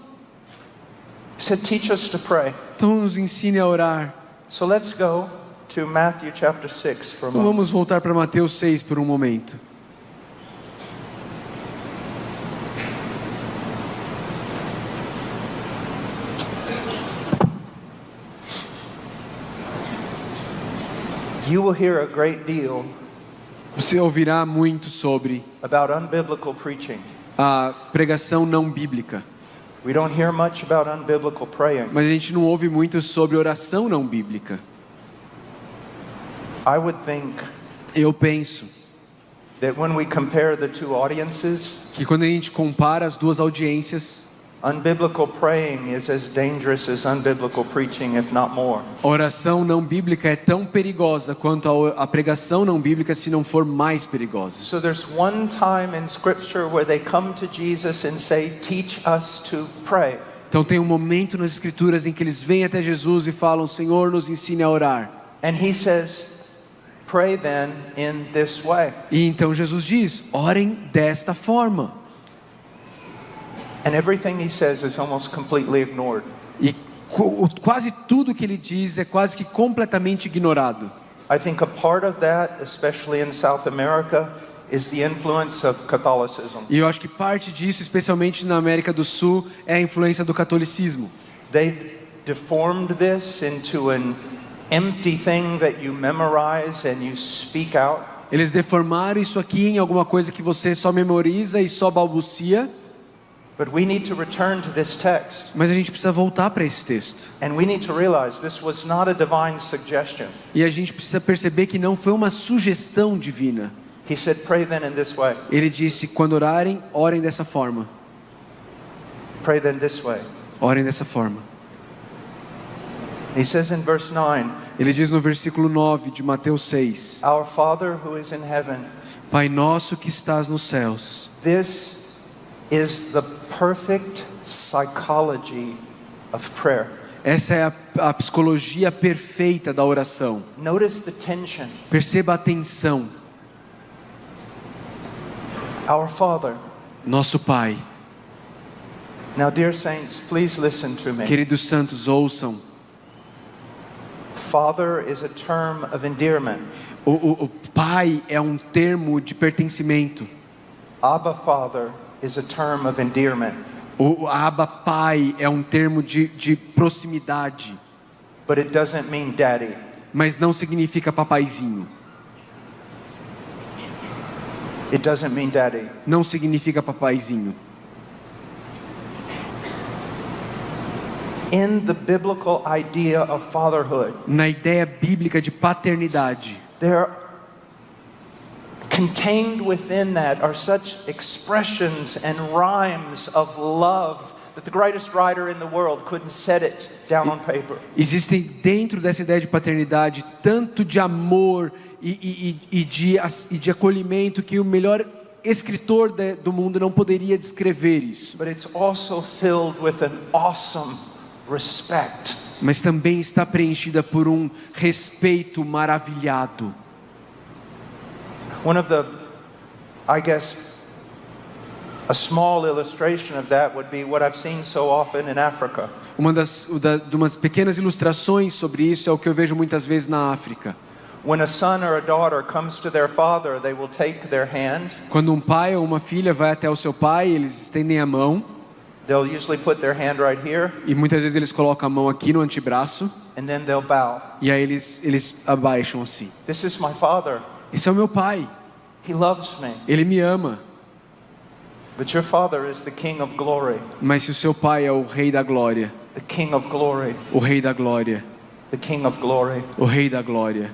A: He said, "Teach us to pray."
B: Então nos ensine a orar.
A: So let's go to Matthew chapter 6 for a
B: Então
A: moment.
B: vamos voltar para Mateus 6 por um momento.
A: You will hear a great deal
B: Você ouvirá muito sobre
A: about unbiblical preaching.
B: a pregação não bíblica,
A: We don't hear much about unbiblical praying.
B: mas a gente não ouve muito sobre oração não bíblica.
A: I would think
B: Eu penso
A: that when we compare the two audiences,
B: que quando a gente compara as duas audiências,
A: unbiblical praying is as dangerous as unbiblical preaching, if not more.
B: a oração não bíblica é tão perigosa quanto a pregação não bíblica, se não for mais perigosa.
A: So there's one time in Scripture where they come to Jesus and say, "Teach us to pray."
B: Então tem um momento nas Escrituras em que eles vêm até Jesus e falam: Senhor, nos ensine a orar.
A: And he says, "Pray then in this way."
B: E então Jesus diz: orem desta forma.
A: And everything he says is almost completely ignored.
B: E quase tudo que ele diz é quase que completamente ignorado.
A: I think a part of that, especially in South America, is the influence of Catholicism.
B: E eu acho que parte disso, especialmente na América do Sul, é a influência do catolicismo.
A: They've deformed this into an empty thing that you memorize and you speak out.
B: Eles deformaram isso aqui em alguma coisa que você só memoriza e só balbucia.
A: But we need to return to this text.
B: Mas a gente precisa voltar para esse texto.
A: And we need to realize this was not a divine suggestion.
B: E a gente precisa perceber que não foi uma sugestão divina.
A: He said, "Pray then in this way.
B: Ele disse: quando orarem, orem dessa forma.
A: Pray then this way."
B: Orem dessa forma.
A: He says in verse 9,
B: Ele diz no versículo 9 de Mateus 6:
A: "Our Father who is in heaven."
B: Pai nosso que estás nos céus.
A: This is the perfect psychology of prayer.
B: Essa é a psicologia perfeita da oração.
A: Notice the tension.
B: Perceba a tensão.
A: Our Father.
B: Nosso Pai.
A: Now, dear saints, please listen to me.
B: Queridos santos, ouçam.
A: Father is a term of endearment.
B: O Pai é um termo de pertencimento.
A: Abba Father is a term of endearment.
B: O Abba Pai é um termo de proximidade.
A: But it doesn't mean daddy.
B: Mas não significa papaizinho.
A: It doesn't mean daddy.
B: Não significa papaizinho.
A: In the biblical idea of fatherhood,
B: Na ideia bíblica de paternidade,
A: there contained within that are such expressions and rhymes of love that the greatest writer in the world couldn't set it down on paper.
B: existem dentro dessa ideia de paternidade tanto de amor e de acolhimento que o melhor escritor do mundo não poderia descrever isso.
A: But it's also filled with an awesome respect.
B: Mas também está preenchida por um respeito maravilhado.
A: One of the, I guess, a small illustration of that would be what I've seen so often in Africa.
B: De umas pequenas ilustrações sobre isso é o que eu vejo muitas vezes na África.
A: When a son or a daughter comes to their father, they will take their hand.
B: Quando um pai ou uma filha vai até o seu pai, eles estendem a mão.
A: They'll usually put their hand right here,
B: E muitas vezes eles colocam a mão aqui no antebraço.
A: and then they'll bow.
B: E aí eles abaixam assim.
A: This is my father.
B: Esse é o meu pai.
A: He loves me.
B: Ele me ama.
A: But your father is the King of glory.
B: Mas se o seu pai é o rei da glória,
A: The King of glory.
B: o rei da glória,
A: The King of glory.
B: o rei da glória.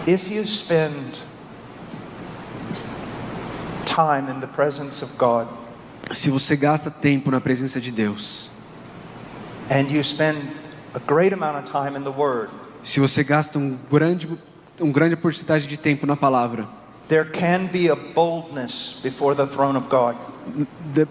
A: If you spend time in the presence of God,
B: Se você gasta tempo na presença de Deus,
A: and you spend a great amount of time in the Word,
B: se você gasta um grande porcentagem de tempo na palavra,
A: there can be a boldness before the throne of God.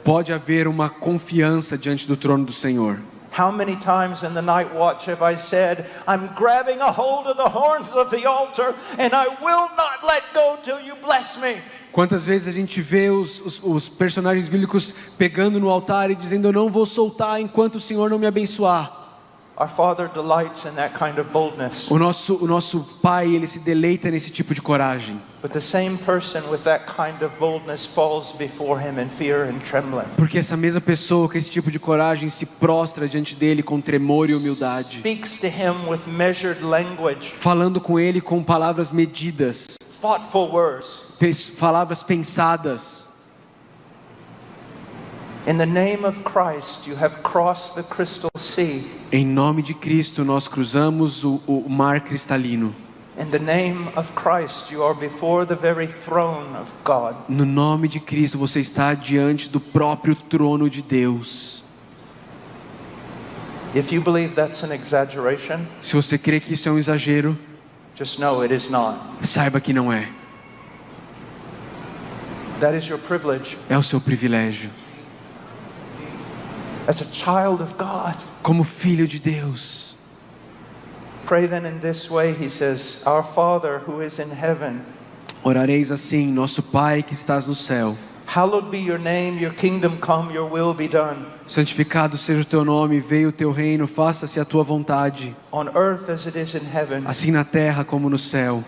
B: pode haver uma confiança diante do trono do Senhor.
A: How many times in the night watch have I said, I'm grabbing a hold of the horns of the altar and I will not let go till you bless me?
B: Quantas vezes a gente vê os personagens bíblicos pegando no altar e dizendo: eu não vou soltar enquanto o Senhor não me abençoar.
A: Our Father delights in that kind of boldness.
B: O nosso Pai, Ele se deleita nesse tipo de coragem.
A: But the same person with that kind of boldness falls before him in fear and trembling.
B: Porque essa mesma pessoa com esse tipo de coragem se prostra diante dele com tremor e humildade,
A: Speaks to him with measured language,
B: falando com ele com palavras medidas,
A: thoughtful words.
B: palavras pensadas.
A: In the name of Christ, you have crossed the crystal sea.
B: Em nome de Cristo nós cruzamos o mar cristalino.
A: In the name of Christ, you are before the very throne of God.
B: No nome de Cristo você está diante do próprio trono de Deus.
A: If you believe that's an exaggeration,
B: Se você crê que isso é um exagero,
A: just know it is not.
B: saiba que não é.
A: That is your privilege
B: É o seu privilégio.
A: as a child of God.
B: Como filho de Deus.
A: Pray then in this way, he says, Our Father who is in heaven,
B: Orareis assim: nosso Pai que estás no céu,
A: hallowed be your name, your kingdom come, your will be done,
B: santificado seja o teu nome, venha o teu reino, faça-se a tua vontade,
A: on earth as it is in heaven.
B: assim na terra como no céu.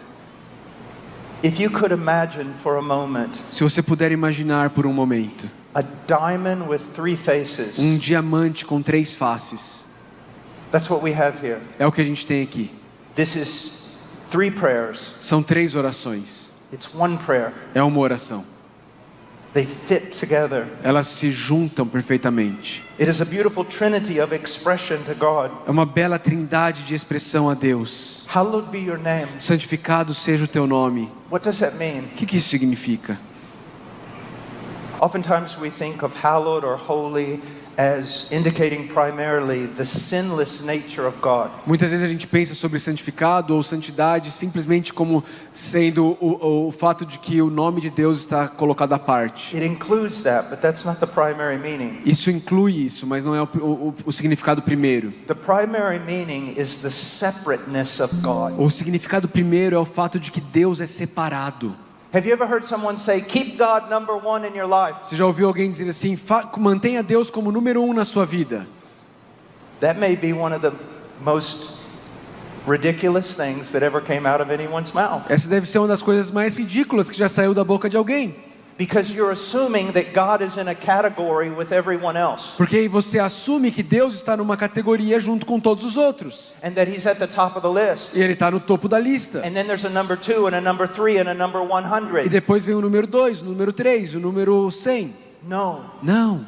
A: If you could imagine for a moment
B: Se você puder imaginar por um momento,
A: a diamond with three faces,
B: um diamante com 3 faces.
A: that's what we have here.
B: É o que a gente tem aqui.
A: This is 3 prayers.
B: São 3 orações.
A: It's one prayer.
B: É uma oração.
A: They fit together.
B: Elas se juntam perfeitamente.
A: It is a beautiful trinity of expression to God.
B: É uma bela trindade de expressão a Deus.
A: Hallowed be your name.
B: Santificado seja o teu nome.
A: What does that mean?
B: O que isso significa?
A: Oftentimes we think of hallowed or holy as indicating primarily the sinless nature of God.
B: Muitas vezes a gente pensa sobre santificado ou santidade simplesmente como sendo o fato de que o nome de Deus está colocado à parte.
A: It includes that, but that's not the primary meaning.
B: Isso inclui isso, mas não é o significado primeiro.
A: The primary meaning is the separateness of God.
B: O significado primeiro é o fato de que Deus é separado.
A: Have you ever heard someone say, keep God number one in your life?
B: Você já ouviu alguém dizer assim: mantenha Deus como número 1 na sua vida?
A: That may be one of the most ridiculous things that ever came out of anyone's mouth.
B: Essa deve ser uma das coisas mais ridículas que já saiu da boca de alguém.
A: Because you're assuming that God is in a category with everyone else.
B: Porque aí você assume que Deus está numa categoria junto com todos os outros.
A: And that He's at the top of the list.
B: E Ele está no topo da lista.
A: And then there's a number 2 and a number 3 and a number
B: E
A: 100.
B: depois vem o número 2, o número 3, o número 100.
A: No.
B: Não.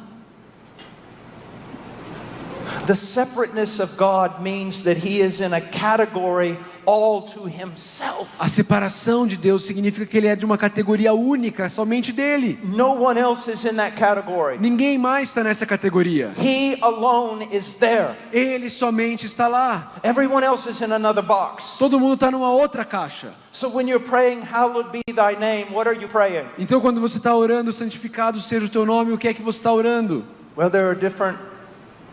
A: The separateness of God means that He is in a category all to Himself.
B: A separação de Deus significa que Ele é de uma categoria única, somente dele.
A: No one else is in that category.
B: Ninguém mais está nessa categoria.
A: He alone is there.
B: Ele somente está lá.
A: Everyone else is in another box.
B: Todo mundo está numa outra caixa.
A: So when you're praying, hallowed be thy name, what are you praying?
B: Então quando você está orando, santificado seja o teu nome, o que é que você está orando?
A: Well, there are different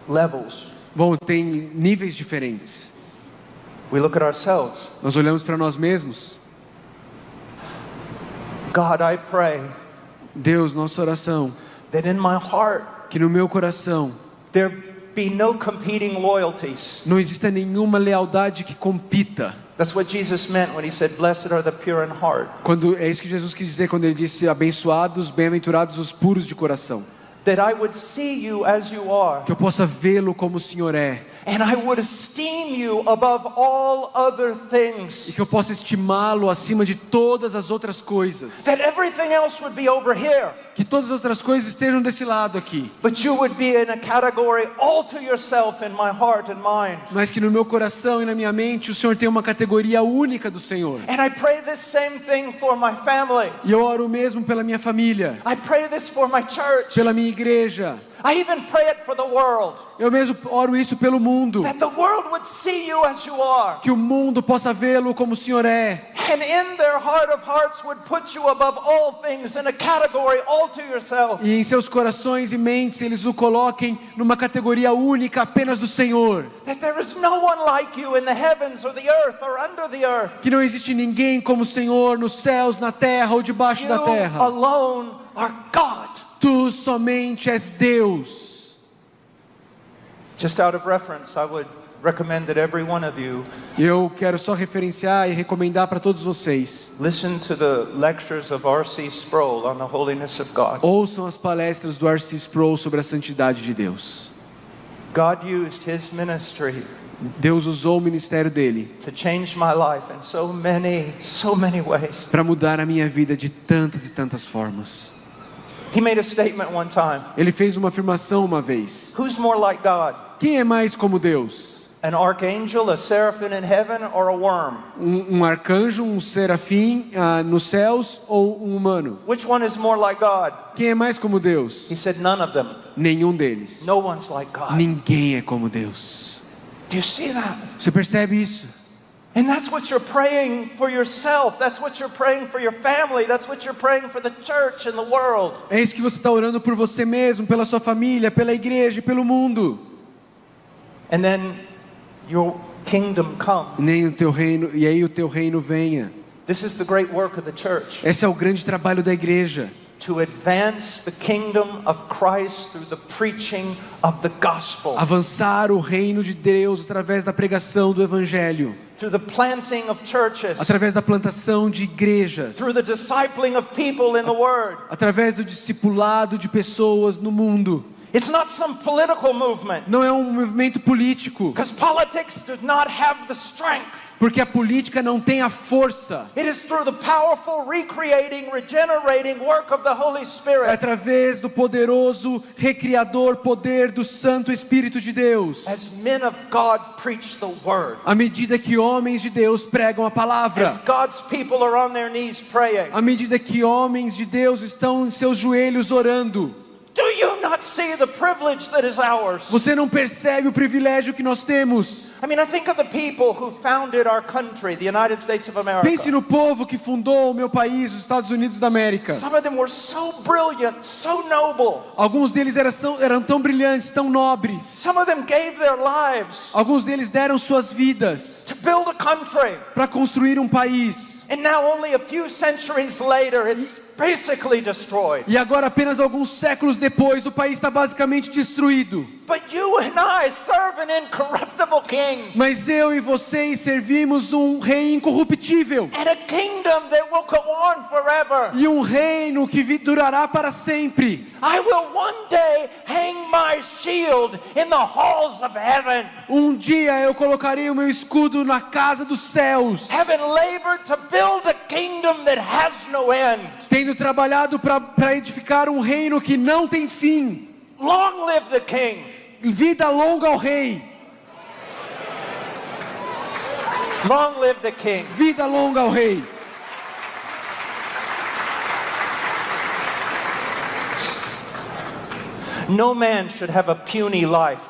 A: levels.
B: Bom, tem níveis diferentes.
A: We look at ourselves.
B: Nós olhamos para nós mesmos.
A: God, I pray
B: Deus, nossa oração,
A: that in my heart
B: que no meu coração
A: there be no competing loyalties.
B: não exista nenhuma lealdade que compita.
A: That's what Jesus meant when He said, blessed are the pure in heart.
B: É isso que Jesus quis dizer quando Ele disse: abençoados, bem-aventurados os puros de coração.
A: That I would see you as you are.
B: Que eu possa vê-lo como o Senhor é.
A: And I would esteem you above all other things.
B: E que eu possa estimá-lo acima de todas as outras coisas.
A: That everything else would be over here.
B: Que todas as outras coisas estejam desse lado aqui.
A: But you would be in a category all to yourself in my heart and mind.
B: Mas que no meu coração e na minha mente o Senhor tem uma categoria única do Senhor.
A: And I pray this same thing for my family.
B: E eu oro mesmo pela minha família.
A: I pray this for my church.
B: Pela minha igreja.
A: I even pray it for the world.
B: Eu mesmo oro isso pelo mundo.
A: That the world would see you as you are.
B: Que o mundo possa vê-lo como o Senhor é.
A: And in their heart of hearts would put you above all things in a category all to yourself.
B: E em seus corações e mentes eles o coloquem numa categoria única apenas do Senhor.
A: That there is no one like you in the heavens or the earth or under the earth.
B: Que não existe ninguém como o Senhor nos céus, na terra ou debaixo da
A: You
B: terra.
A: alone are God.
B: Tu somente és Deus.
A: Just out of reference, I would recommend that every one of you
B: Eu quero só referenciar e recomendar para todos vocês.
A: listen to the lectures of R.C. Sproul on the holiness of God.
B: Ouçam as palestras do R.C. Sproul sobre a santidade de Deus.
A: God used his ministry
B: Deus usou o ministério dele
A: to change my life in so many ways.
B: para mudar a minha vida de tantas e tantas formas.
A: He made a statement one time.
B: Ele fez uma afirmação uma vez.
A: Who's more like God?
B: Quem é mais como Deus?
A: An archangel, a seraphim in heaven, or a worm?
B: Um arcanjo, um serafim nos céus ou um humano?
A: Which one is more like God?
B: Quem é mais como Deus?
A: He said none of them.
B: Nenhum deles.
A: No one's like God.
B: Ninguém é como Deus.
A: Do you see that?
B: Você percebe isso?
A: And that's what you're praying for yourself. That's what you're praying for your family. That's what you're praying for the church and the world.
B: É isso que você está orando por você mesmo, pela sua família, pela igreja e pelo mundo.
A: And then your kingdom come.
B: Nem o teu reino, e aí o teu reino venha.
A: This is the great work of the church.
B: Esse é o grande trabalho da igreja.
A: To advance the kingdom of Christ through the preaching of the gospel.
B: Avançar o reino de Deus através da pregação do evangelho.
A: Through the planting of churches.
B: Através da plantação de igrejas.
A: Through the discipling of people in the word.
B: Através do discipulado de pessoas no mundo.
A: It's not some political movement.
B: Não é um movimento político.
A: Because politics does not have the strength.
B: Porque a política não tem a força.
A: It is through the powerful, recreating, regenerating work of the Holy
B: É
A: Spirit.
B: através do poderoso, recriador poder do Santo Espírito de Deus.
A: As men of God preach the word.
B: À medida que homens de Deus pregam a palavra.
A: As God's people are on their knees praying.
B: À medida que homens de Deus estão em seus joelhos orando.
A: Do you not see the privilege that is ours?
B: Você não percebe o privilégio que nós temos?
A: I mean, I think of the people who founded our country, the United States of America.
B: Pense no povo que fundou o meu país, os Estados Unidos da América.
A: Some of them were so brilliant, so noble.
B: Alguns deles eram tão brilhantes, tão nobres.
A: Some of them gave their lives
B: Alguns deles deram suas vidas
A: to build a country.
B: para construir um país.
A: And now only a few centuries later, it's basically destroyed.
B: E agora, apenas alguns séculos depois, o país está basicamente destruído.
A: But you and I serve an incorruptible king.
B: Mas eu e vocês servimos um rei incorruptível.
A: And a kingdom that will go on forever.
B: E um reino que durará para sempre.
A: I will one day hang my shield in the halls of heaven.
B: Um dia eu colocarei o meu escudo na casa dos céus.
A: Having labored to build a kingdom that has no end.
B: Tendo trabalhado para edificar um reino que não tem fim.
A: Long live the king.
B: Vida longa ao rei.
A: Long live the king.
B: Vida longa ao rei.
A: No man should have a puny life.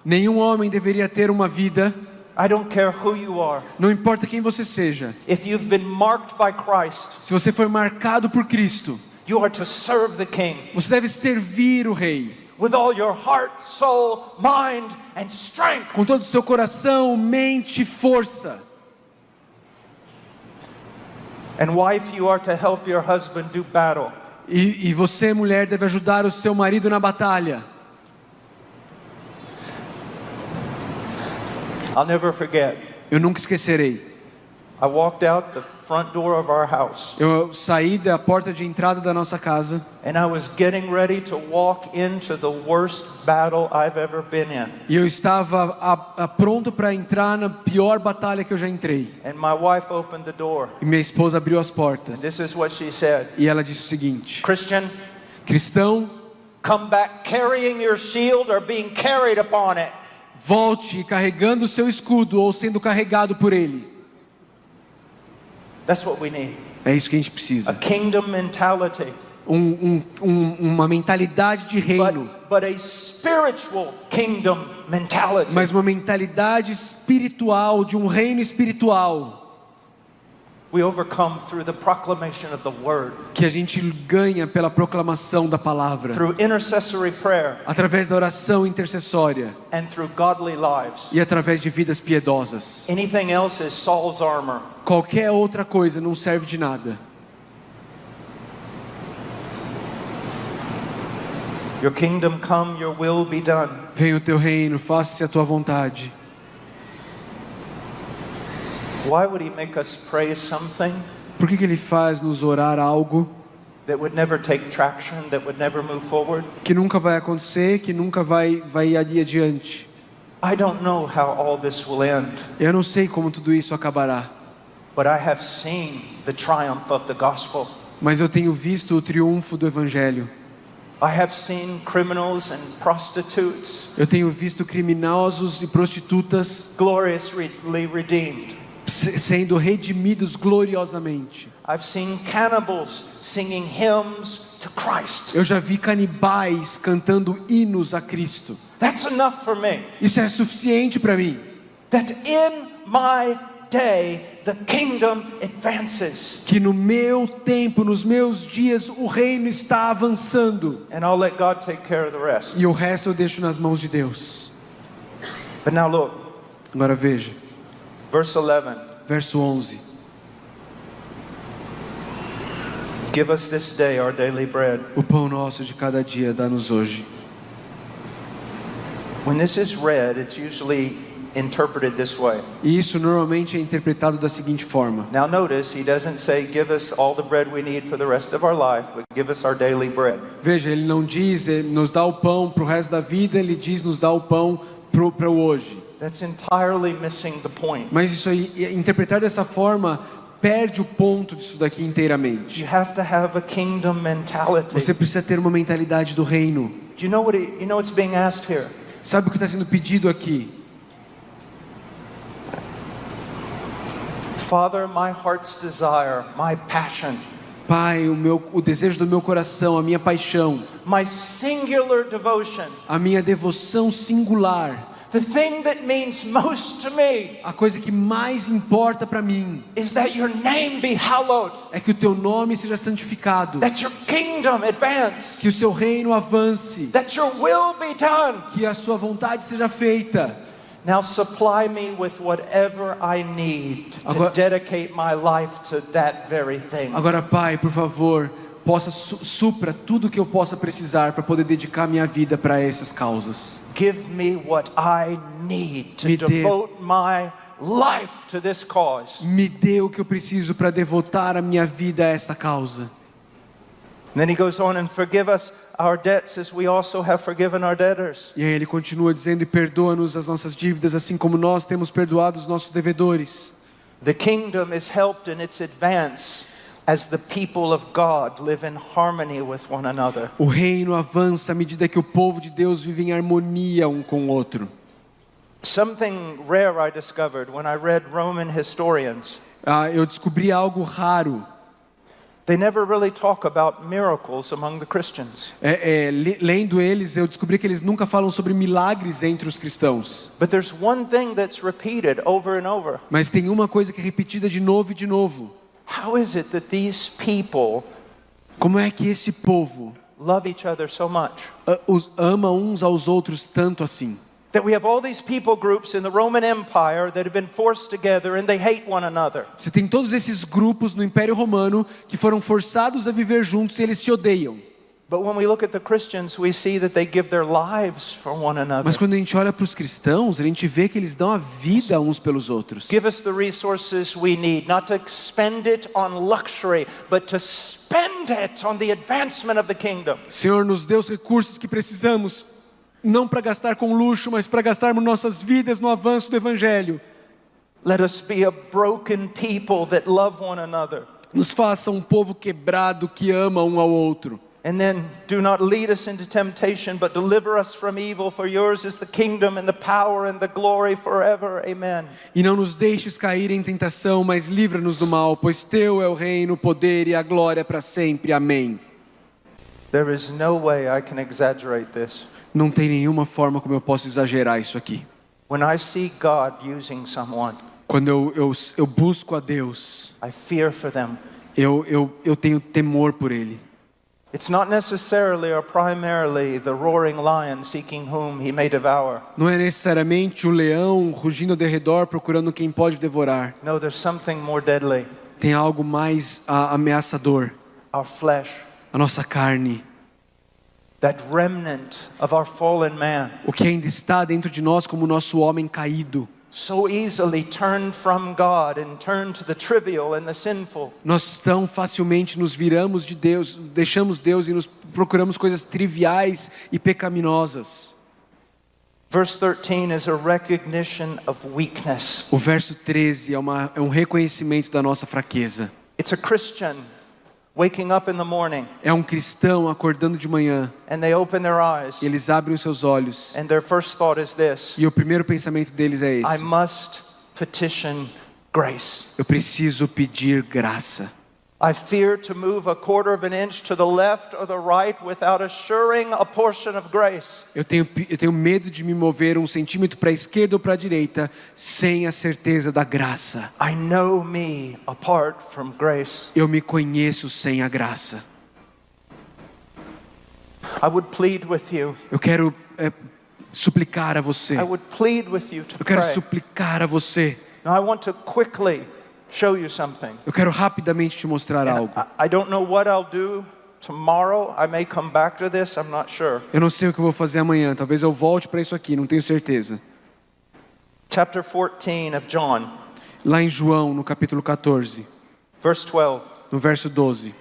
B: Nenhum homem deveria ter uma vida.
A: I don't care who you are.
B: Não importa quem você seja.
A: If you've been marked by Christ,
B: Se você foi marcado por Cristo,
A: you are to serve the king
B: você deve servir o rei.
A: with all your heart, soul, mind, and strength.
B: Com todo o seu coração, mente e força.
A: And wife, you are to help your husband do battle.
B: E você, mulher, deve ajudar o seu marido na batalha.
A: I'll never forget.
B: Eu nunca esquecerei.
A: I walked out the front door of our house.
B: Eu saí da porta de entrada da nossa casa.
A: And I was getting ready to walk into the worst battle I've ever been in.
B: E eu estava pronto para entrar na pior batalha que eu já entrei.
A: And my wife opened the door.
B: E minha esposa abriu as portas.
A: This is what she said.
B: E ela disse o seguinte:
A: Christian,
B: cristão,
A: come back carrying your shield or being carried upon it.
B: volte carregando o seu escudo ou sendo carregado por ele.
A: That's what we need.
B: É isso que a gente
A: A
B: precisa.
A: kingdom mentality.
B: uma mentalidade de reino,
A: but a spiritual kingdom mentality.
B: mas uma mentalidade espiritual, de um reino espiritual,
A: We overcome through the proclamation of the word,
B: que a gente ganha pela proclamação da palavra,
A: through intercessory prayer,
B: através da oração intercessória
A: and through godly lives.
B: e através de vidas piedosas.
A: Anything else is Saul's armor.
B: Qualquer outra coisa não serve de nada.
A: Your kingdom come, your will be done.
B: Venha o teu reino, faça-se a tua vontade.
A: Why would he make us pray something
B: Por que ele faz nos orar algo
A: that would never take traction, that would never move forward?
B: que nunca vai acontecer, que nunca vai ir adiante?
A: I don't know how all this will end,
B: Eu não sei como tudo isso acabará,
A: but I have seen the triumph of the gospel.
B: mas eu tenho visto o triunfo do Evangelho.
A: I have seen criminals and prostitutes
B: Eu tenho visto criminosos e prostitutas
A: gloriously redeemed.
B: sendo redimidos gloriosamente.
A: I've seen cannibals singing hymns to Christ.
B: Eu já vi canibais cantando hinos a Cristo.
A: That's enough for me.
B: Isso é suficiente para mim.
A: That in my day the kingdom advances.
B: Que no meu tempo, nos meus dias, o reino está avançando.
A: And I'll let God take care of the rest.
B: E o resto eu deixo nas mãos de Deus.
A: But now look,
B: Agora veja,
A: verse 11.
B: verso 11.
A: Give us this day our daily bread.
B: O pão nosso de cada dia dá-nos hoje.
A: When this is read, it's usually interpreted this way.
B: E isso normalmente é interpretado da seguinte forma.
A: Now notice, he doesn't say give us all the bread we need for the rest of our life, but give us our daily bread.
B: Veja, ele não diz, ele nos dá o pão para o resto da vida, ele diz nos dá o pão para o hoje.
A: That's entirely missing the point.
B: Mas isso aí, interpretar dessa forma, perde o ponto disso daqui inteiramente.
A: You have to have a kingdom mentality.
B: Você precisa ter uma mentalidade do reino.
A: Do you know what's being asked here?
B: Sabe o que está sendo pedido aqui?
A: Father, my heart's desire, my passion,
B: Pai, o desejo do meu coração, a minha paixão,
A: my singular devotion,
B: a minha devoção singular,
A: the thing that means most to me
B: a coisa que mais importa para mim
A: is that your name be hallowed,
B: é que o teu nome seja santificado,
A: that your kingdom advance,
B: que o seu reino avance,
A: that your will be done.
B: que a sua vontade seja feita.
A: Now supply me with whatever I need to
B: Agora-
A: dedicate my life to that very thing.
B: Agora, Pai, por favor, supra tudo que eu possa precisar para poder dedicar minha vida para essas causas.
A: Give me what I need to
B: Me dê-
A: devote my life to this cause.
B: Me dê o que eu preciso para devotar a minha vida a esta causa.
A: And then he goes on and forgive us our debts as we also have forgiven our debtors.
B: E aí ele continua dizendo: e perdoa-nos as nossas dívidas, assim como nós temos perdoado os nossos devedores.
A: The kingdom is helped in its advance as the people of God live in harmony with one another.
B: O reino avança à medida que o povo de Deus vive em harmonia um com o outro.
A: Something rare I discovered when I read Roman historians.
B: Eu descobri algo raro.
A: They never really talk about miracles among the Christians.
B: Lendo eles, eu descobri que eles nunca falam sobre milagres entre os cristãos.
A: But there's one thing that's repeated over and over.
B: Mas tem uma coisa que é repetida de novo e de novo.
A: How is it that these people
B: Como é que esse povo
A: love each other so much?
B: ama uns aos outros tanto assim?
A: That we have all these people groups in the Roman Empire that have been forced together and they hate one another.
B: Você tem todos esses grupos no Império Romano que foram forçados a viver juntos e eles se odeiam.
A: But when we look at the Christians, we see that they give their lives for one another.
B: Mas quando a gente olha para os cristãos, a gente vê que eles dão a vida uns pelos outros.
A: Give us the resources we need, not to expend it on luxury, but to spend it on the advancement of the kingdom.
B: Senhor, nos dê os recursos que precisamos, não para gastar com luxo, mas para gastarmos nossas vidas no avanço do Evangelho.
A: Let us be a broken people that love one another.
B: Nos faça um povo quebrado que ama um ao outro.
A: And then do not lead us into temptation, but deliver us from evil, for yours is the kingdom and the power and the glory forever. Amen.
B: E não nos deixes cair em tentação, mas livra-nos do mal, pois teu é o reino, o poder e a glória para sempre. Amém.
A: There is no way I can exaggerate this.
B: Não tem nenhuma forma como eu posso exagerar isso aqui.
A: When I see God using someone,
B: Quando eu busco a Deus,
A: I fear for them.
B: eu tenho temor por Ele.
A: It's not necessarily or primarily the roaring lion seeking whom he may devour.
B: Não é necessariamente o leão rugindo ao derredor procurando quem pode devorar.
A: No, there's something more deadly.
B: Tem algo mais ameaçador.
A: Our flesh,
B: A nossa carne.
A: that remnant of our fallen man,
B: O que ainda está dentro de nós como o nosso homem caído.
A: so easily turned from God and turned to the trivial and the sinful.
B: Nós tão facilmente nos viramos de Deus, deixamos Deus e nos procuramos coisas triviais e pecaminosas.
A: Verse 13 is a recognition of weakness.
B: O verso 13 é um reconhecimento da nossa fraqueza.
A: It's a Christian waking up in the morning
B: É um cristão acordando de manhã,
A: and they open their eyes
B: e eles abrem os seus olhos,
A: and their first thought is this:
B: e o primeiro pensamento deles é
A: I
B: esse:
A: must petition grace.
B: eu preciso pedir graça.
A: I fear to move a quarter of an inch to the left or the right without assuring a portion of grace.
B: Eu tenho medo de me mover 1 centímetro para a esquerda ou para a direita sem a certeza da graça.
A: I know me apart from grace.
B: Eu me conheço sem a graça.
A: I would plead with you.
B: Eu quero suplicar a você.
A: I would plead with you to
B: Eu quero
A: pray.
B: suplicar a você.
A: Now I want to quickly show you something.
B: Eu quero rapidamente te mostrar
A: And
B: algo.
A: I don't know what I'll do tomorrow. I may come back to this. I'm not sure.
B: Eu não sei o que eu vou fazer amanhã. Talvez eu volte para isso aqui, não tenho certeza.
A: Chapter 14 of John,
B: Lá em João, no capítulo 14,
A: verse 12.
B: no verso 12.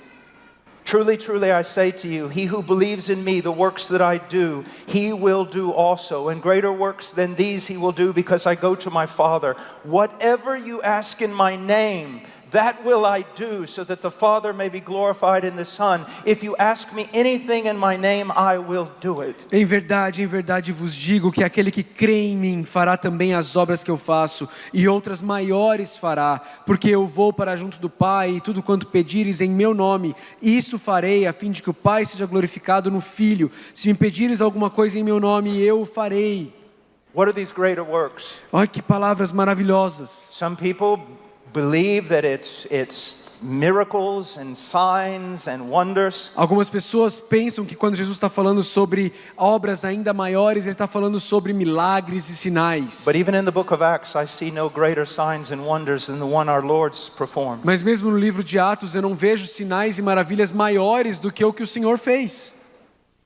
A: Truly, truly, I say to you, he who believes in me, the works that I do, he will do also. And greater works than these he will do, because I go to my Father. Whatever you ask in my name, that will I do, so that the Father may be glorified in the Son. If you ask me anything in my name, I will do it.
B: Em verdade vos digo que aquele que crê em mim fará também as obras que eu faço, e outras maiores fará, porque eu vou para junto do Pai, e tudo quanto pedires em meu nome, isso farei, a fim de que o Pai seja glorificado no Filho. Se me pedires alguma coisa em meu nome, eu o farei.
A: What are these greater works?
B: Olha que palavras maravilhosas.
A: Some people believe that it's miracles and signs and wonders.
B: Algumas pessoas pensam que quando Jesus está falando sobre obras ainda maiores, Ele está falando sobre milagres e sinais.
A: But even in the book of Acts, I see no greater signs and wonders than the one our Lord's performed.
B: Mas mesmo no livro de Atos, eu não vejo sinais e maravilhas maiores do que o Senhor fez.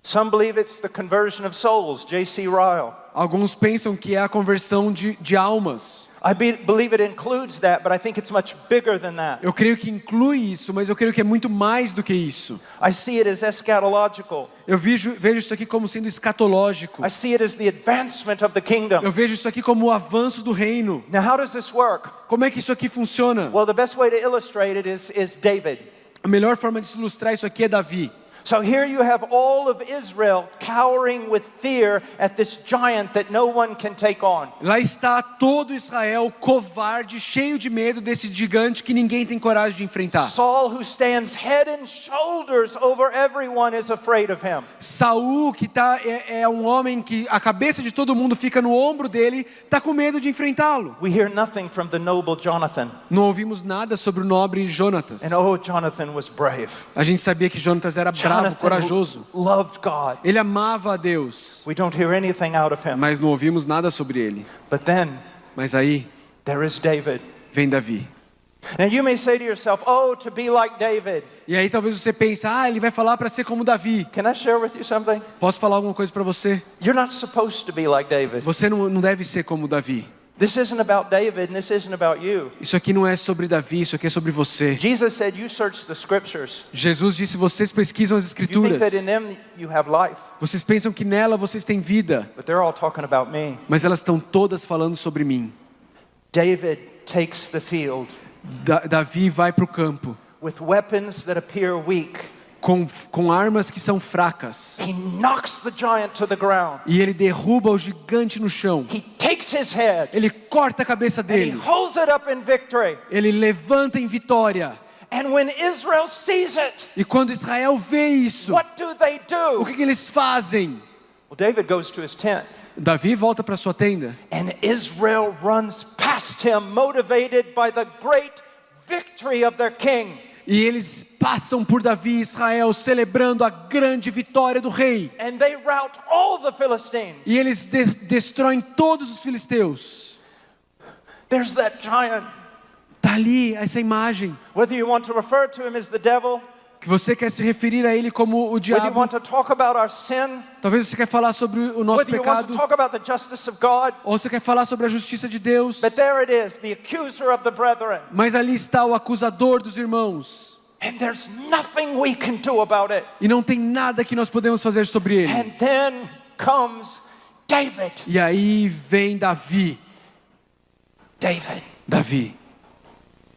A: Some believe it's the conversion of souls, J.C. Ryle.
B: Alguns pensam que é a conversão de almas.
A: I believe it includes that, but I think it's much bigger than that.
B: Eu creio que inclui isso, mas eu creio que é muito mais do que isso.
A: I see it as eschatological.
B: Eu vejo isso aqui como sendo escatológico.
A: I see it as the advancement of the kingdom.
B: Eu vejo isso aqui como o avanço do reino.
A: Now, how does this work?
B: Como é que isso aqui funciona?
A: Well, the best way to illustrate it is David.
B: A melhor forma de ilustrar isso aqui é Davi.
A: So here you have all of Israel cowering with fear at this giant that no one can take on.
B: Lá está todo Israel covarde, cheio de medo desse gigante que ninguém tem coragem de enfrentar.
A: Saul, who stands head and shoulders over everyone, is afraid of him.
B: Saul, que é um homem que a cabeça de todo mundo fica no ombro dele, está com medo de enfrentá-lo.
A: We hear nothing from the noble Jonathan.
B: Não ouvimos nada sobre o nobre Jonatas.
A: And oh, Jonathan was brave.
B: A gente sabia que Jonatas era bravo, corajoso.
A: Loved God.
B: Ele amava a Deus,
A: We don't hear anything out of him.
B: mas não ouvimos nada sobre ele.
A: But then
B: Mas aí
A: there is David.
B: vem Davi.
A: Now you may say to yourself, oh, to be like David.
B: E aí talvez você pense, ele vai falar para ser como Davi.
A: Can I share with you something?
B: Posso falar alguma coisa para você?
A: You're not supposed to be like David.
B: Você não deve ser como Davi.
A: This isn't about David and this isn't about you.
B: Isso aqui não é sobre Davi, isso aqui é sobre você.
A: Jesus said, you search the scriptures.
B: Jesus disse, vocês pesquisam as
A: You think
B: escrituras.
A: that in them you have life,
B: Vocês pensam que nela vocês têm vida,
A: but they're all talking about me.
B: mas elas estão todas falando sobre mim.
A: David takes the field
B: Davi vai para o campo
A: with weapons that appear weak.
B: com armas que são fracas.
A: He knocks the giant to the ground.
B: E ele derruba o gigante no chão.
A: He takes his head
B: Ele corta a cabeça
A: and he
B: dele.
A: holds it up in victory.
B: Ele levanta em vitória.
A: And when Israel sees it,
B: E quando Israel vê isso,
A: what do they
B: o
A: do?
B: que eles fazem?
A: Well, David goes to his tent.
B: Davi volta para sua tenda.
A: And Israel runs past him, motivated by the great victory of their king.
B: E eles passam por Davi e Israel, celebrando a grande vitória do rei.
A: And they rout all the Philistines.
B: E eles destroem todos os filisteus.
A: There's that giant.
B: Está ali essa imagem.
A: Whether you want to refer to him as the devil,
B: Que você quer se referir a ele como o
A: whether you
B: diabo.
A: want to talk about our sin,
B: Talvez você quer falar sobre o nosso
A: whether you want to
B: pecado.
A: talk about the justice of God,
B: Ou você quer falar sobre a justiça de Deus.
A: but there it is, the accuser of the brethren.
B: Mas ali está o acusador dos irmãos.
A: And there's nothing we can do about it.
B: E não tem nada que nós podemos fazer sobre ele.
A: And then comes David.
B: E aí vem Davi.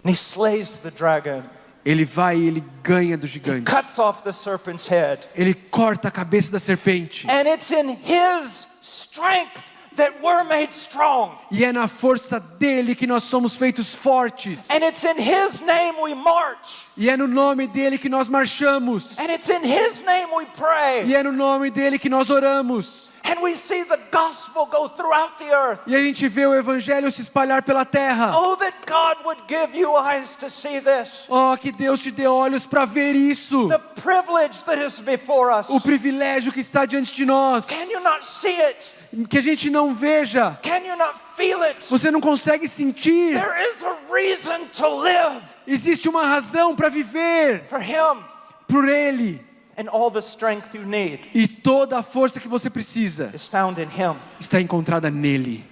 A: And he slays the dragon.
B: Ele vai e ele ganha do gigante.
A: Cuts off the serpent's head.
B: Ele corta a cabeça da serpente.
A: And it's in his strength that we're made strong.
B: E é na força dele que nós somos feitos fortes.
A: And it's in his name we march.
B: E é no nome dele que nós marchamos.
A: And it's in his name we pray.
B: E é no nome dele que nós oramos.
A: And we see the gospel go throughout the earth.
B: E a gente vê o evangelho se espalhar pela terra.
A: Oh, that God would give you eyes to see this.
B: Oh, que Deus te dê olhos para ver isso.
A: The privilege that is before us.
B: O privilégio que está diante de nós.
A: Can you not see it?
B: Que a gente não veja.
A: Can you not feel it?
B: Você não consegue sentir.
A: There is a reason to live
B: Existe uma razão para viver
A: for him.
B: por ele.
A: And all the strength you need
B: E toda a força que você precisa
A: is found in him.
B: está encontrada nele.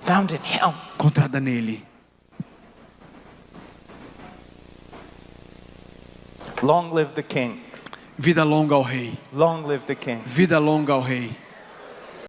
A: Found in him.
B: Encontrada nele.
A: Long live the king.
B: Vida longa ao rei.
A: Long live the king.
B: Vida longa ao rei.